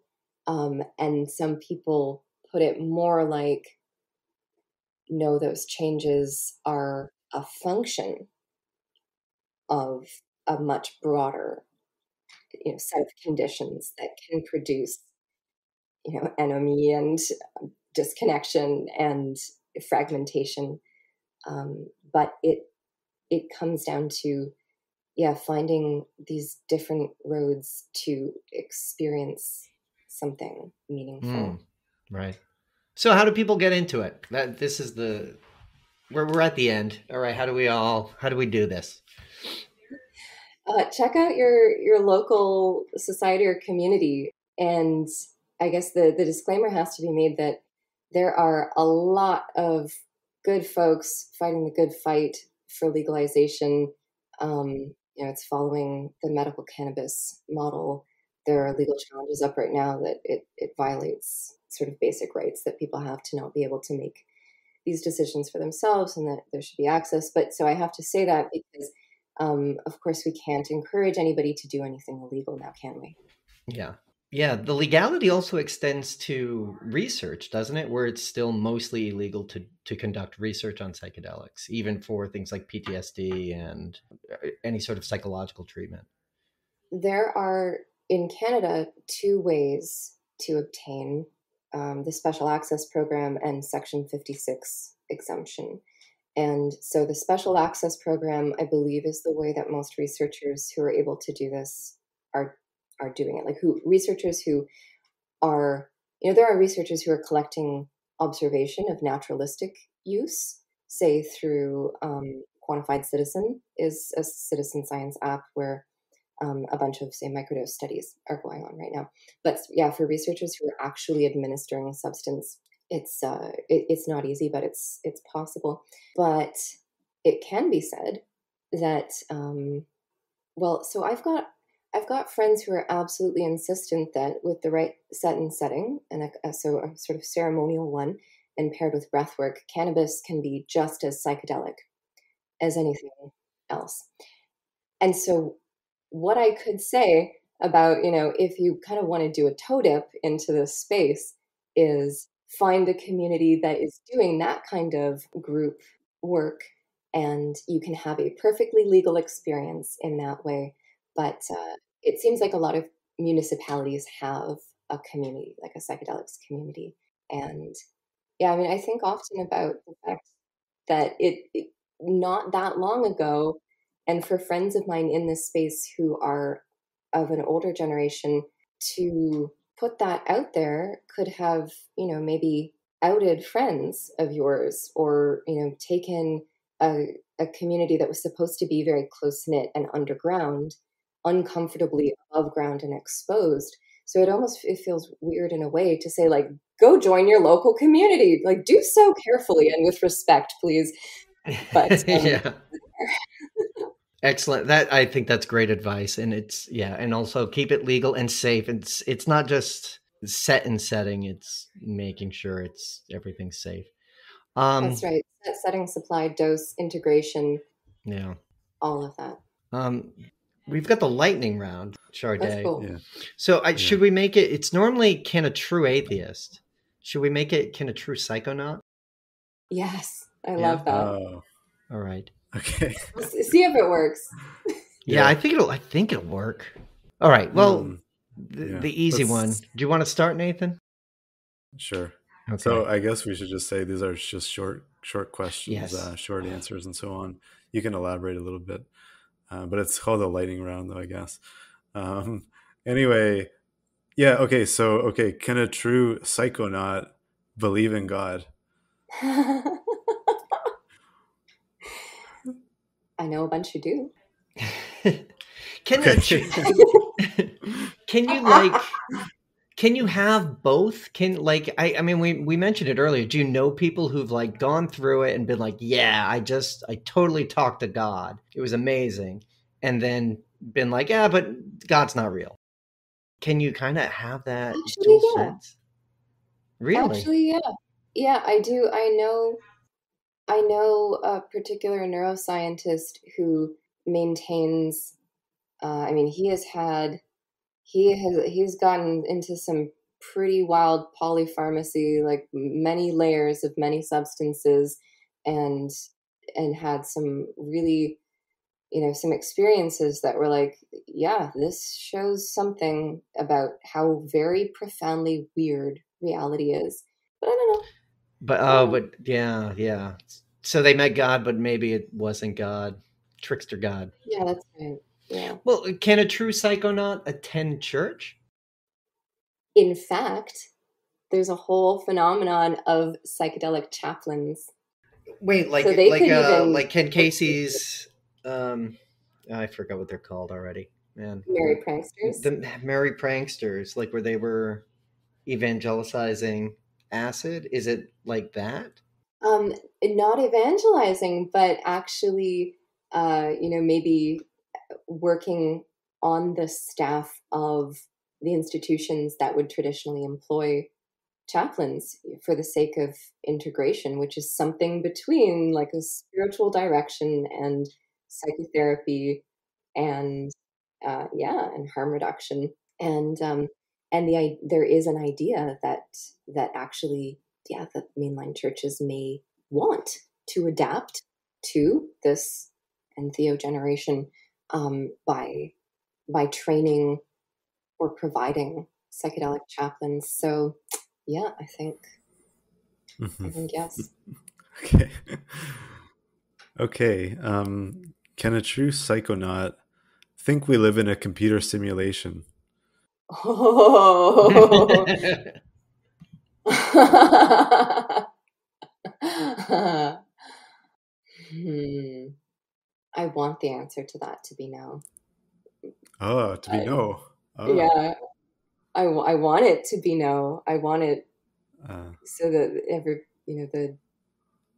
And some people put it more like, no, those changes are a function of a much broader, set of conditions that can produce, enemy and disconnection and fragmentation. But it comes down to, finding these different roads to experience something meaningful. Right. So how do people get into it? This is we're at the end. All right. How do we do this? Check out your local society or community. And I guess the disclaimer has to be made that there are a lot of good folks fighting the good fight for legalization. It's following the medical cannabis model. There are legal challenges up right now that it violates sort of basic rights that people have to not be able to make these decisions for themselves, and that there should be access. But so I have to say that because, of course, we can't encourage anybody to do anything illegal now, can we? Yeah. Yeah. The legality also extends to research, doesn't it? Where it's still mostly illegal to conduct research on psychedelics, even for things like PTSD and any sort of psychological treatment. There are, in Canada, 2 ways to obtain the Special Access Program and Section 56 exemption. And so the Special Access Program, I believe, is the way that most researchers who are able to do this are doing it. Like researchers who are, there are researchers who are collecting observation of naturalistic use, say through Quantified Citizen is a citizen science app where a bunch of, say, microdose studies are going on right now. But for researchers who are actually administering substance, it's not easy, but it's possible. But it can be said that well, so I've got friends who are absolutely insistent that with the right set and setting, and so a sort of ceremonial one, and paired with breath work, cannabis can be just as psychedelic as anything else. And so, what I could say about, if you kind of want to do a toe dip into this space, is find a community that is doing that kind of group work, and you can have a perfectly legal experience in that way. But it seems like a lot of municipalities have a community, like a psychedelics community. And yeah, I mean, I think often about the fact that it not that long ago, and for friends of mine in this space who are of an older generation, to put that out there could have, maybe outed friends of yours, or, taken a community that was supposed to be very close knit and underground, uncomfortably above ground and exposed. So it feels weird in a way to say, like, go join your local community. Like, do so carefully and with respect, please. But yeah. Excellent. I think that's great advice. And and also keep it legal and safe. It's not just set and setting, it's making sure everything's safe. That's right. Setting, supply, dose, integration. Yeah. All of that. We've got the lightning round, Sharday. That's cool. Yeah. So should we make it, it's normally can a true atheist. Should we make it can a true psychonaut? Yes. I love that. Oh. All right. Okay. Let's see if it works. Yeah, I think it'll work. All right. Well, the easy one. Do you want to start, Nathan? Sure. Okay. So I guess we should just say these are just short questions, Yes. short answers, and so on. You can elaborate a little bit, but it's called a lightning round, though, I guess. Anyway, yeah. Okay. So can a true psychonaut believe in God? I know a bunch who do. Can you have both? I mean, we mentioned it earlier. Do you know people who've like gone through it and been like, yeah, I totally talked to God. It was amazing. And then been like, yeah, but God's not real. Can you kind of have that dual sense? Really? Actually, yeah. Yeah, I do. I know a particular neuroscientist who maintains, I mean, he's gotten into some pretty wild polypharmacy, like many layers of many substances, and had some really, some experiences that were like, yeah, this shows something about how very profoundly weird reality is. But I don't know. But yeah. So they met God, but maybe it wasn't God, trickster God. Yeah, that's right. Yeah. Well, can a true psychonaut attend church? In fact, there's a whole phenomenon of psychedelic chaplains. Wait, like So they could even, like Ken Casey's, I forgot what they're called already. Man, Merry Pranksters. The Merry Pranksters, like where they were evangelizing acid. Is it like that? Not evangelizing, but actually, maybe working on the staff of the institutions that would traditionally employ chaplains for the sake of integration, which is something between like a spiritual direction and psychotherapy and and harm reduction. And there is an idea that actually, that mainline churches may want to adapt to this entheogeneration by training or providing psychedelic chaplains. So yeah, I think yes. Okay. Can a true psychonaut think we live in a computer simulation? Oh. I want the answer to that to be no. Oh, to be no. Oh. Yeah, I want it to be no. I want it so that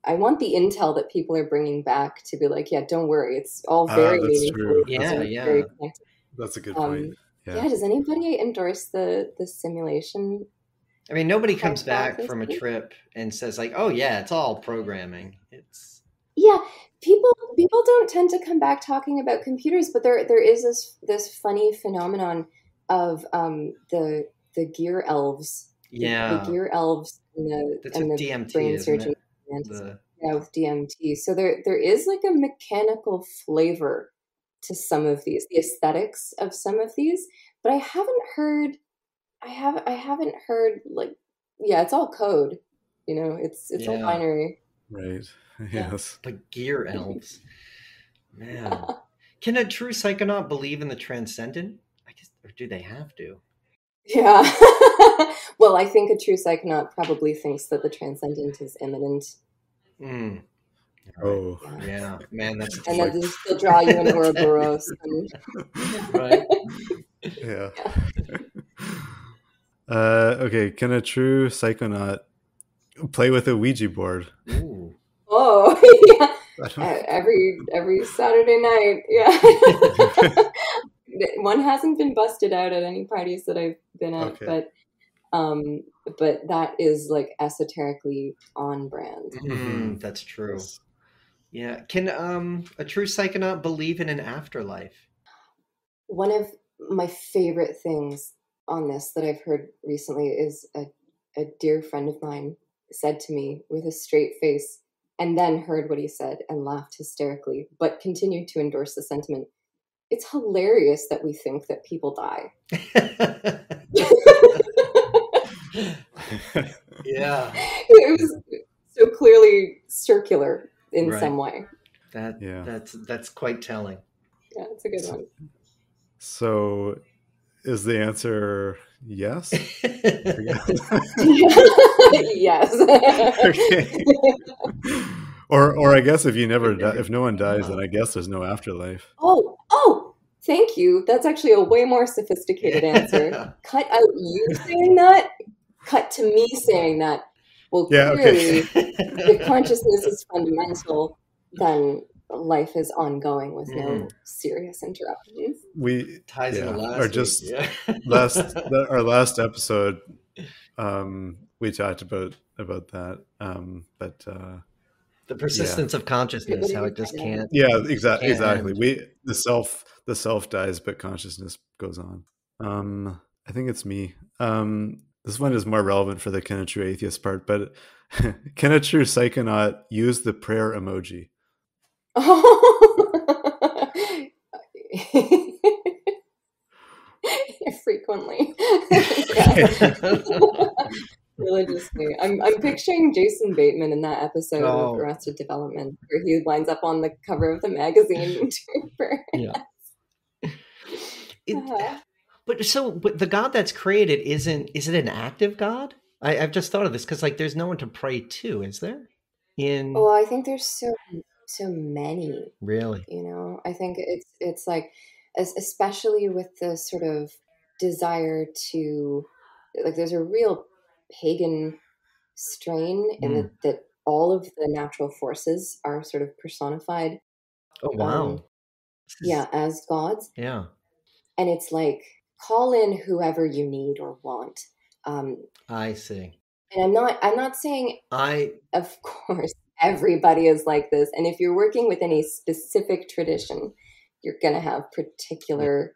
I want the intel that people are bringing back to be like, yeah, don't worry, it's all very That's meaningful. true. Very connected. That's a good point. Yeah. Does anybody endorse the simulation? I mean, nobody comes back hypothesis? from a trip and says like, "Oh yeah, it's all programming." It's people don't tend to come back talking about computers, but there is this funny phenomenon of the gear elves. The gear elves and the DMT, brain surgeon. With DMT. So there is like a mechanical flavor to some of these, the aesthetics of some of these, but I haven't heard like, yeah, it's all code, it's all binary. Right. Yes. But gear elves, man. Can a true psychonaut believe in the transcendent? I guess, or do they have to? Yeah. Well, I think a true psychonaut probably thinks that the transcendent is imminent. Right. Oh, yeah, man, that's and then they'll draw you an Ouroboros. Right. Yeah. Okay. Can a true psychonaut play with a Ouija board? Ooh. Oh, yeah. Every Saturday night. Yeah. One hasn't been busted out at any parties that I've been at, but that is like esoterically on brand. That's true. Yes. Yeah. Can a true psychonaut believe in an afterlife? One of my favorite things on this that I've heard recently is a dear friend of mine said to me with a straight face, and then heard what he said and laughed hysterically, but continued to endorse the sentiment. It's hilarious that we think that people die. Yeah. It was so clearly circular in some way. That's quite telling. Yeah, it's a good one. So is the answer yes? Yes. Okay. Or I guess if if no one dies, then I guess there's no afterlife. Oh, thank you. That's actually a way more sophisticated answer. Cut out you saying that. Cut to me saying that. Well, clearly, if consciousness is fundamental, then life is ongoing with no serious interruptions. Ties into last or just our last episode, we talked about that, but the persistence of consciousness, how it just can't. Yeah, exactly. The self dies, but consciousness goes on. I think it's me. This one is more relevant for the can a true atheist part, but can a true psychonaut use the prayer emoji? Frequently. Religiously. I'm picturing Jason Bateman in that episode of Arrested Development where he winds up on the cover of the magazine. But the God that's created is it an active God? I've just thought of this because there's no one to pray to, is there? I think there's so many. Really? I think it's like, especially with the sort of desire to, like, there's a real pagan strain in that all of the natural forces are sort of personified. Oh, wow. As gods. Yeah. And it's like, call in whoever you need or want. I see. And I'm not saying of course everybody is like this. And if you're working within a specific tradition, you're gonna have particular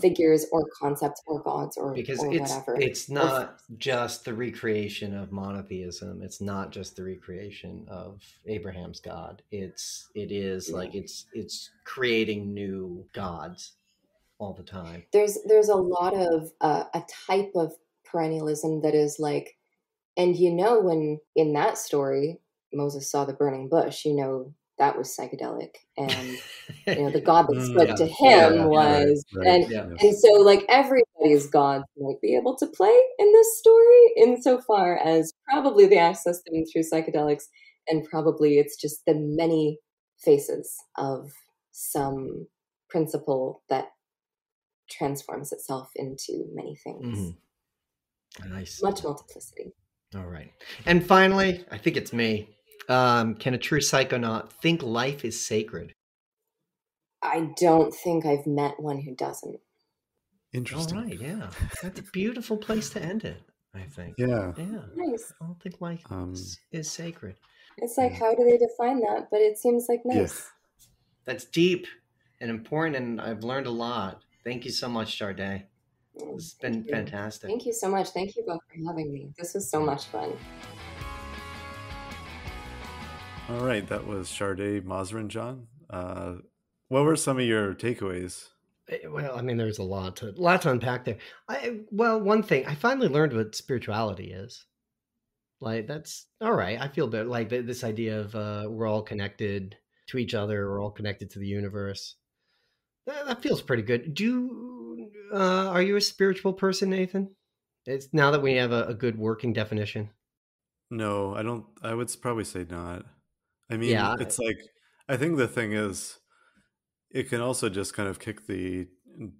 figures or concepts or gods or whatever. It's not just the recreation of monotheism. It's not just the recreation of Abraham's God. It's creating new gods all the time. There's a lot of a type of perennialism that is like, and when in that story Moses saw the burning bush, that was psychedelic, and the God that spoke to him was, and so like everybody's God might be able to play in this story insofar as probably they access them through psychedelics, and probably it's just the many faces of some principle that transforms itself into many things. Nice. Much multiplicity. All right. And finally, I think it's me. Can a true psychonaut think life is sacred? I don't think I've met one who doesn't. All Interesting. right, yeah. That's a beautiful place to end it, I think. Yeah. Yeah. Nice. I don't think life is sacred. It's like, how do they define that? But it seems like Yeah. nice. That's deep and important, and I've learned a lot. Thank you so much, Sharday. Mm, This has thank been you. fantastic. Thank you so much. Thank you both for having me. This was so much fun. All right, that was Sharday Mosurinjohn. What were some of your takeaways? Well, I mean, there's a lot to unpack there. Well, one thing I finally learned what spirituality is. Like that's all right. I feel better. Like this idea of we're all connected to each other. We're all connected to the universe. That feels pretty good. Are you a spiritual person, Nathan? It's now that we have a good working definition. No, I don't. I would probably say not. I mean, Yeah. it's like, I think the thing is, it can also just kind of kick the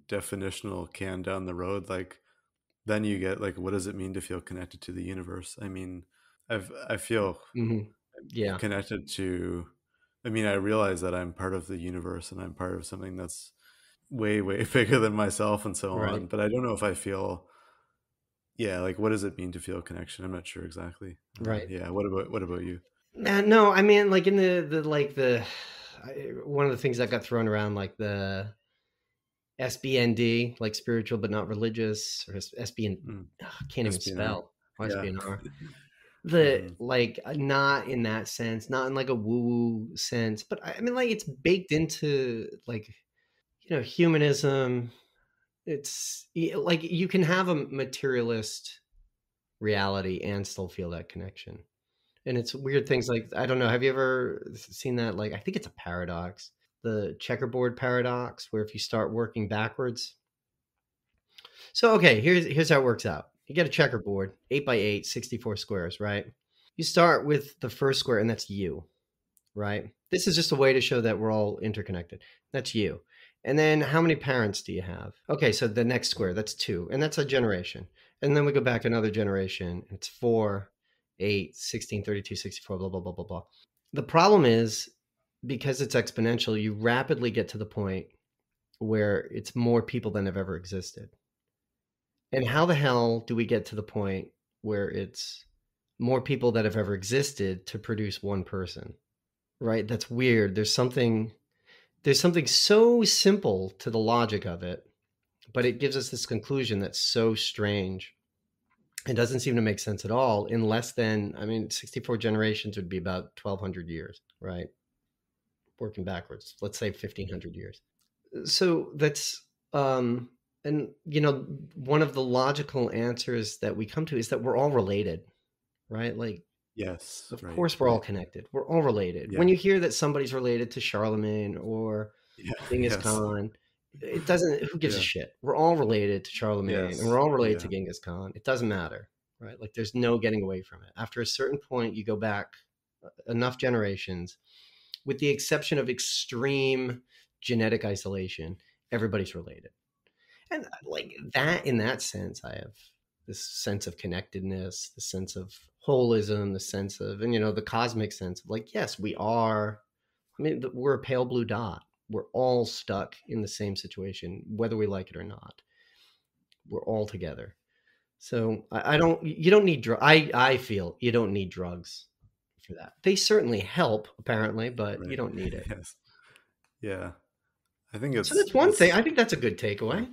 definitional can down the road. Like, then you get like, what does it mean to feel connected to the universe? I mean, I feel Yeah. connected to. I mean, I realize that I'm part of the universe and I'm part of something that's way, way bigger than myself and so Right. on. But I don't know if I feel, yeah, like what does it mean to feel connection? I'm not sure exactly. Right. Yeah. What about you? No, I mean, like in one of the things that got thrown around, like the SBND, like spiritual but not religious, or SBN, I can't even SPNR. spell Yeah. SBNR. The like not in that sense, not in like a woo-woo sense, but I mean, like it's baked into like humanism. It's like you can have a materialist reality and still feel that connection. And it's weird things like, I don't know, have you ever seen that? Like, I think it's a paradox, the checkerboard paradox, where if you start working backwards. So, okay, here's how it works out. You get a checkerboard, 8 by 8, 64 squares, right? You start with the first square, and that's you, right? This is just a way to show that we're all interconnected. That's you. And then how many parents do you have? Okay, so the next square, that's 2, and that's a generation. And then we go back another generation, it's 4, 8, 16, 32, 64, blah, blah, blah, blah, blah. The problem is, because it's exponential, you rapidly get to the point where it's more people than have ever existed. And how the hell do we get to the point where it's more people that have ever existed to produce one person? Right? That's weird. There's something so simple to the logic of it, but it gives us this conclusion that's so strange. It doesn't seem to make sense at all in less than, I mean, 64 generations would be about 1,200 years, right? Working backwards, let's say 1,500 years. So that's, and one of the logical answers that we come to is that we're all related, right? Like, Yes. of Right. course, we're all connected. We're all related. Yeah. When you hear that somebody's related to Charlemagne or Genghis Yes. Khan, it doesn't. Who gives a shit? We're all related to Charlemagne, and we're all related to Genghis Khan. It doesn't matter, right? Like, there's no getting away from it. After a certain point, you go back enough generations, with the exception of extreme genetic isolation, everybody's related. And like that, in that sense, I have this sense of connectedness, the sense of holism, the sense of, and the cosmic sense of like, yes, we are. I mean, we're a pale blue dot. We're all stuck in the same situation, whether we like it or not. We're all together. So you don't need I feel you don't need drugs for that. They certainly help, apparently, but you don't need it. Yes. Yeah. I think it's. So that's one thing. I think that's a good takeaway.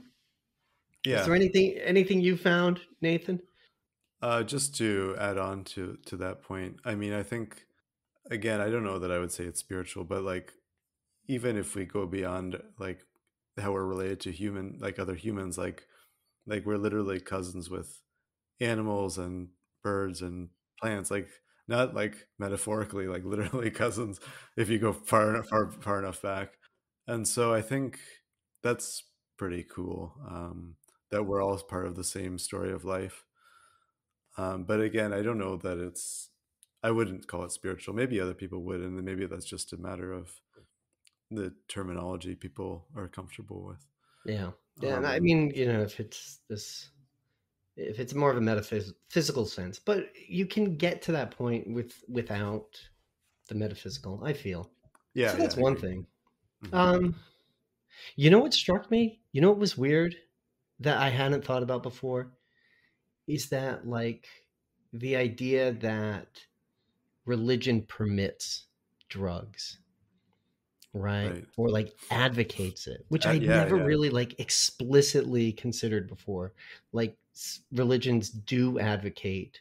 Yeah. Is there anything you found, Nathan? Just to add on to that point, I mean, I think, again, I don't know that I would say it's spiritual, but like, even if we go beyond like how we're related to other humans, like we're literally cousins with animals and birds and plants, like not like metaphorically, like literally cousins if you go far enough back. And so I think that's pretty cool, that we're all part of the same story of life. But again, I don't know that I wouldn't call it spiritual. Maybe other people would, and then maybe that's just a matter of the terminology people are comfortable with. Yeah. And I mean, if it's more of a metaphysical sense, but you can get to that point without the metaphysical, I feel. Yeah, So that's yeah, I one agree. thing. Mhm. You know what struck me? You know what was weird that I hadn't thought about before? Is that like the idea that religion permits drugs, right? Right. Or like advocates it, which I'd Yeah, never yeah. really like explicitly considered before. Like religions do advocate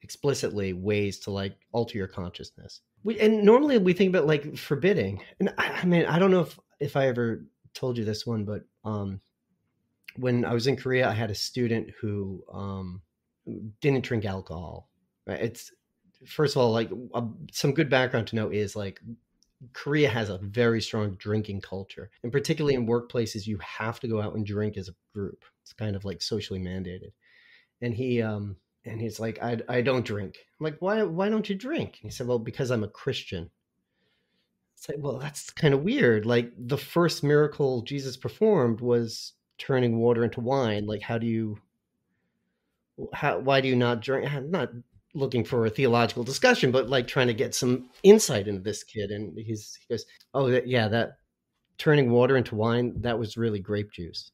explicitly ways to like alter your consciousness. And normally we think about like forbidding. And I mean, I don't know if I ever told you this one, but when I was in Korea, I had a student who didn't drink alcohol. Right? It's first of all like some good background to know is like Korea has a very strong drinking culture, and particularly in workplaces, you have to go out and drink as a group. It's kind of like socially mandated. And he's like, I don't drink. I'm like, why don't you drink? And he said, well, because I'm a Christian. It's like, well, that's kind of weird. Like the first miracle Jesus performed was turning water into wine. Like, why do you not drink? I'm not looking for a theological discussion, but like trying to get some insight into this kid. And he goes, oh yeah, that turning water into wine, that was really grape juice.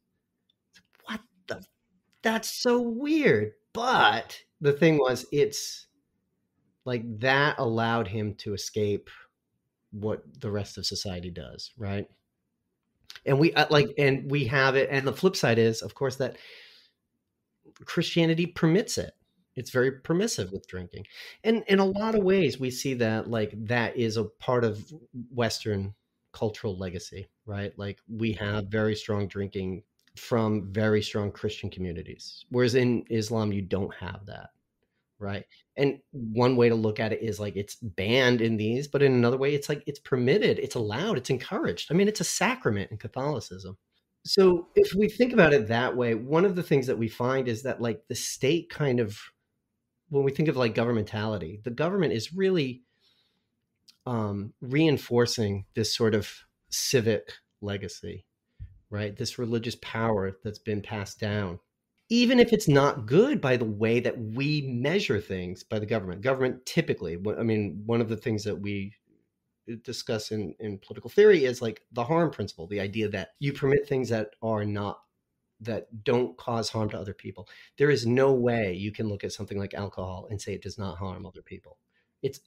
What the? That's so weird. But the thing was, it's like that allowed him to escape what the rest of society does, right? And we have it. And the flip side is, of course, that Christianity permits it. It's very permissive with drinking. And in a lot of ways, we see that like that is a part of Western cultural legacy, right? Like we have very strong drinking from very strong Christian communities, whereas in Islam, you don't have that, right? And one way to look at it is like it's banned in these, but in another way, it's like it's permitted, it's allowed, it's encouraged. I mean, it's a sacrament in Catholicism. So if we think about it that way, one of the things that we find is that like the state kind of, when we think of like governmentality, the government is really reinforcing this sort of civic legacy, right? This religious power that's been passed down, even if it's not good by the way that we measure things by the government. Government typically, I mean, one of the things that we discuss in political theory is like the harm principle, the idea that you permit things that are not, that don't cause harm to other people. There is no way you can look at something like alcohol and say it does not harm other people. It's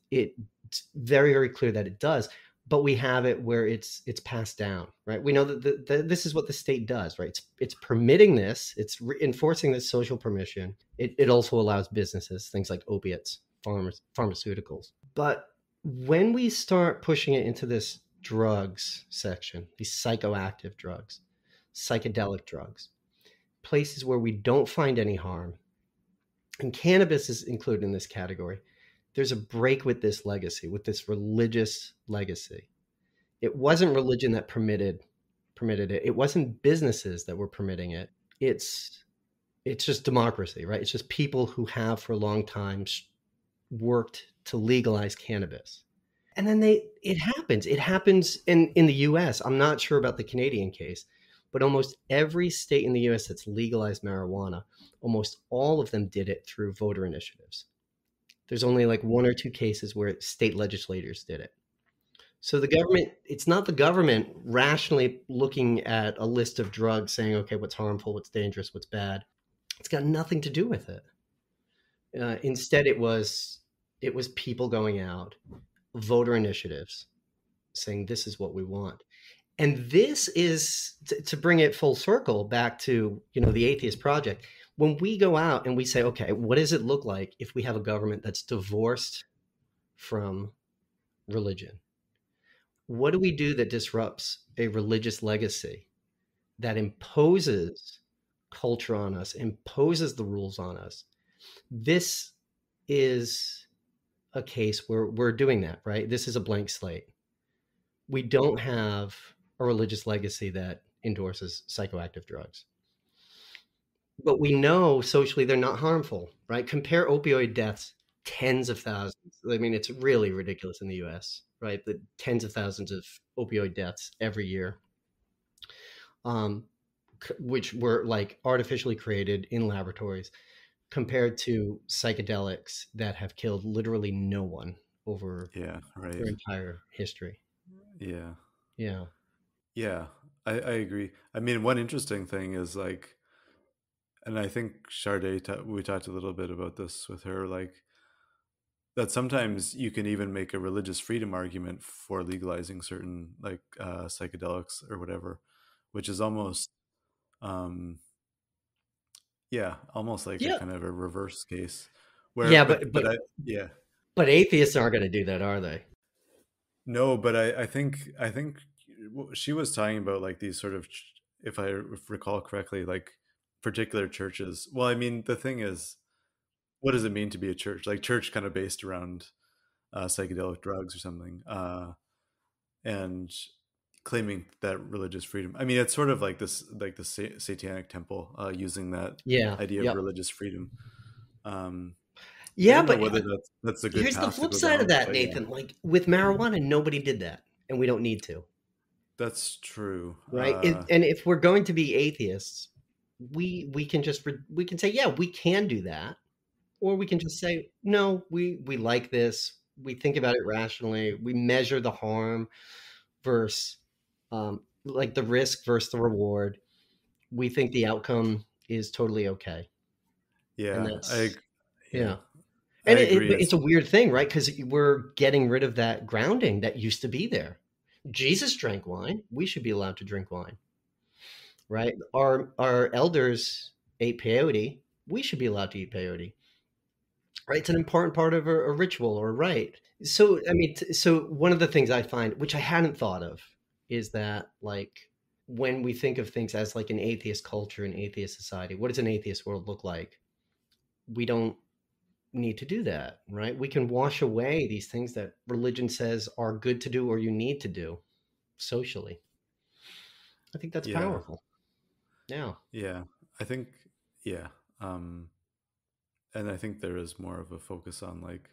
very, very clear that it does, but we have it where it's passed down, right? We know that this is what the state does, right? It's permitting this, it's enforcing this social permission. It also allows businesses, things like opiates, pharmaceuticals. But when we start pushing it into this drugs section, these psychoactive drugs, psychedelic drugs, places where we don't find any harm, and cannabis is included in this category, there's a break with this legacy, with this religious legacy. It wasn't religion that permitted it. It wasn't businesses that were permitting it. It's just democracy, right? It's just people who have for a long time worked to legalize cannabis. And then it happens in the US. I'm not sure about the Canadian case, but almost every state in the US that's legalized marijuana, almost all of them did it through voter initiatives. There's only like one or two cases where state legislators did it. So the government, it's not the government rationally looking at a list of drugs saying, okay, what's harmful, what's dangerous, what's bad. It's got nothing to do with it. Instead, it was people going out, voter initiatives, saying this is what we want. And this is to bring it full circle back to, the Atheist Project. When we go out and we say, okay, what does it look like if we have a government that's divorced from religion? What do we do that disrupts a religious legacy that imposes culture on us, imposes the rules on us? This is a case where we're doing that, right? This is a blank slate. We don't have a religious legacy that endorses psychoactive drugs. But we know socially they're not harmful, right? Compare opioid deaths, tens of thousands. I mean, it's really ridiculous in the US, right? The tens of thousands of opioid deaths every year, which were like artificially created in laboratories, compared to psychedelics that have killed literally no one over Yeah, their right. entire history. Yeah. Yeah. Yeah. I agree. I mean, one interesting thing is like, and I think we talked a little bit about this with her, like that sometimes you can even make a religious freedom argument for legalizing certain like psychedelics or whatever, which is almost um yeah, almost like a Yeah. kind of a reverse case where Yeah, but I yeah. but atheists aren't going to do that, are they? No, but I think she was talking about like these sort of if I recall correctly, like particular churches. Well, I mean, the thing is, what does it mean to be a church? Like church kind of based around psychedelic drugs or something, and claiming that religious freedom. I mean, it's sort of like this, like the satanic temple using that Yeah. idea of Yep. religious freedom. Um, I Yeah, don't know but whether that's a good here's the path to flip go side of down, that, but yeah, Nathan. Like with marijuana, nobody did that, and we don't need to, that's true. right? And if we're going to be atheists, we can just we can say, yeah, we can do that, or we can just say, no, we like this. We think about it rationally. We measure the harm versus like the risk versus the reward. We think the outcome is totally okay, and Yeah, that's yeah, yeah. I And agree. it's a weird thing, right? Because we're getting rid of that grounding that used to be there. Jesus drank wine. We should be allowed to drink wine, right? Our elders ate peyote. We should be allowed to eat peyote, right? It's an important part of a ritual or a rite. So, I mean, so one of the things I find, which I hadn't thought of, is that like when we think of things as like an atheist culture, an atheist society, what does an atheist world look like? We don't need to do that, right? We can wash away these things that religion says are good to do or you need to do socially. I think that's Yeah, powerful. Yeah. yeah, I think yeah, um, and I think there is more of a focus on like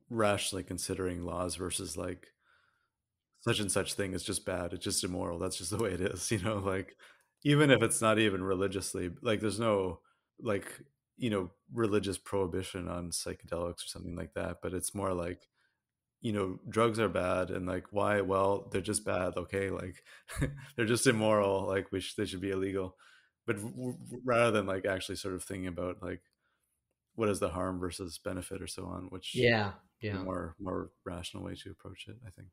rationally considering laws versus like such and such thing is just bad. It's just immoral. That's just the way it is. Like even if it's not even religiously, like there's no like religious prohibition on psychedelics or something like that. But it's more like drugs are bad and like why? Well, they're just bad. Okay, like they're just immoral. Like they should be illegal. But rather than like actually sort of thinking about like what is the harm versus benefit or so on, which Yeah. is a Yeah. more rational way to approach it, I think.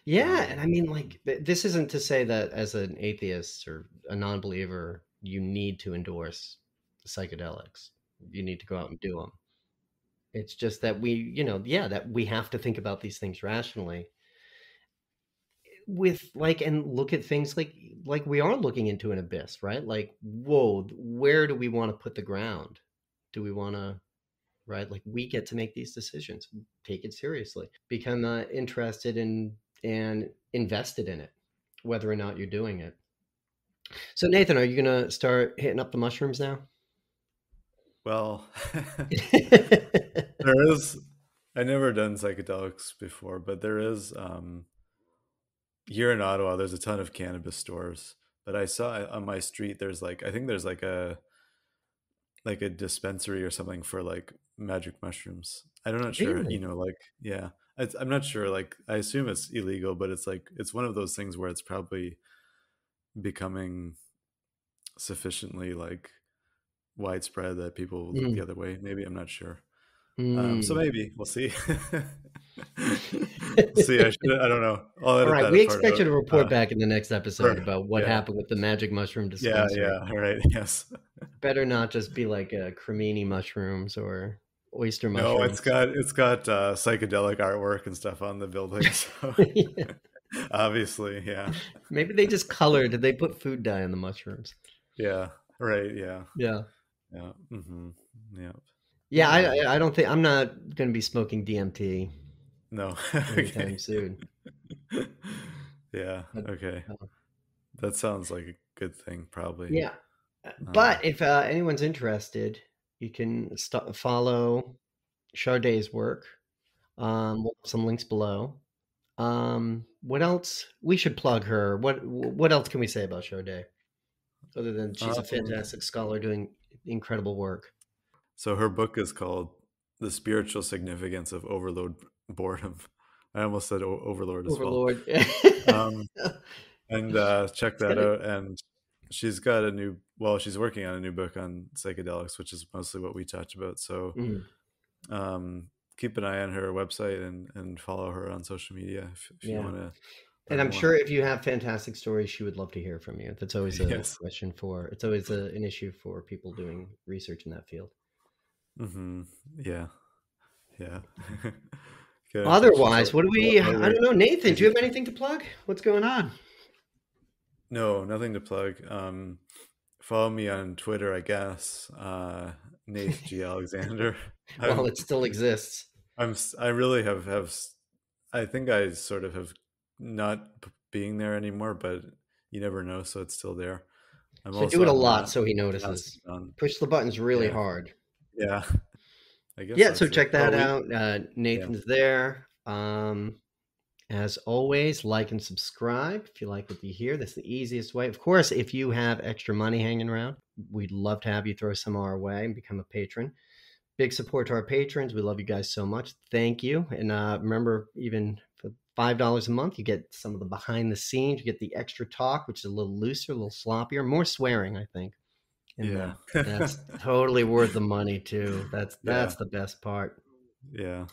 Yeah. And um I mean, like, this isn't to say that as an atheist or a non believer, you need to endorse psychedelics. You need to go out and do them. It's just that yeah, that we have to think about these things rationally with like and look at things like we are looking into an abyss, right? Like, whoa, where do we want to put the ground? Do we want to, right? Like we get to make these decisions. Take it seriously. Become interested in and invested in it, whether or not you're doing it. So Nathan, are you gonna start hitting up the mushrooms now? well, there is, I never done psychedelics before, but there is here in Ottawa there's a ton of cannabis stores. But I saw on my street there's like, I think there's like a dispensary or something for like magic mushrooms. I'm not sure, Really? like yeah, I'm not sure, like I assume it's illegal, but it's like it's one of those things where it's probably becoming sufficiently like widespread that people will look the Mm. other way. Maybe, I'm not sure. So Mm. maybe we'll see. We'll see. I don't know. I'll All edit right, that we part expect out. you to report back in the next episode about what Yeah, happened with the magic mushroom yeah, dispensary. yeah. All right. Yes. Better not just be like cremini mushrooms or oyster No, mushrooms. it's got psychedelic artwork and stuff on the building. So Yeah. obviously, yeah, Maybe they just colored. Did they put food dye on the mushrooms? yeah, right, yeah, Yeah. yeah, yeah. Yeah, Anyway, I don't think I'm not going to be smoking DMT no, anytime okay, soon. yeah, But, okay. uh, That sounds like a good thing, probably. yeah, Um, but if anyone's interested, you can follow Sharday's work. We'll have some links below. What else? We should plug her. What else can we say about Sharday other than she's a um, fantastic scholar doing incredible work? so her book is called the spiritual significance of overload boredom. I almost said overlord as Overlord. well. And check that out. And she's got she's working on a new book on psychedelics, which is mostly what we talked about. So keep an eye on her website and follow her on social media if you want to. And I'm sure if you have fantastic stories, she would love to hear from you. That's always a question it's always an issue for people doing research in that field. Mm-hmm. Yeah. Otherwise, what do we, I don't know, Nathan, do you have anything to plug? What's going on? No, nothing to plug. Follow me on Twitter, I guess. Nath G. Alexander. Well, it still exists. I really have I think I sort of have not being there anymore, but you never know, so it's still there. So do it a lot so he notices. Push the buttons really hard. Yeah. I guess. Yeah, so check that out. Nathan's there. As always, like and subscribe if you like what you hear. That's the easiest way. Of course, if you have extra money hanging around, we'd love to have you throw some our way and become a patron. Big support to our patrons. We love you guys so much. Thank you. And remember, even for $5 a month, you get some of the behind the scenes. You get the extra talk, which is a little looser, a little sloppier, more swearing, I think. And that's totally worth the money too. That's the best part. Yeah.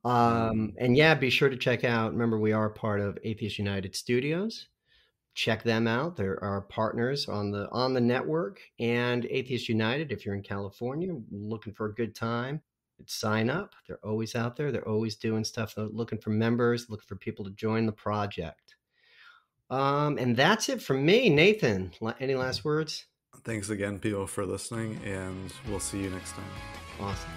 And be sure to check out. Remember, we are part of Atheist United Studios. Check them out. They're our partners on the network. And Atheist United, if you're in California, looking for a good time, sign up. They're always out there. They're always doing stuff. They're looking for members, looking for people to join the project. And that's it from me, Nathan. Any last words? Thanks again, people, for listening, and we'll see you next time. Awesome.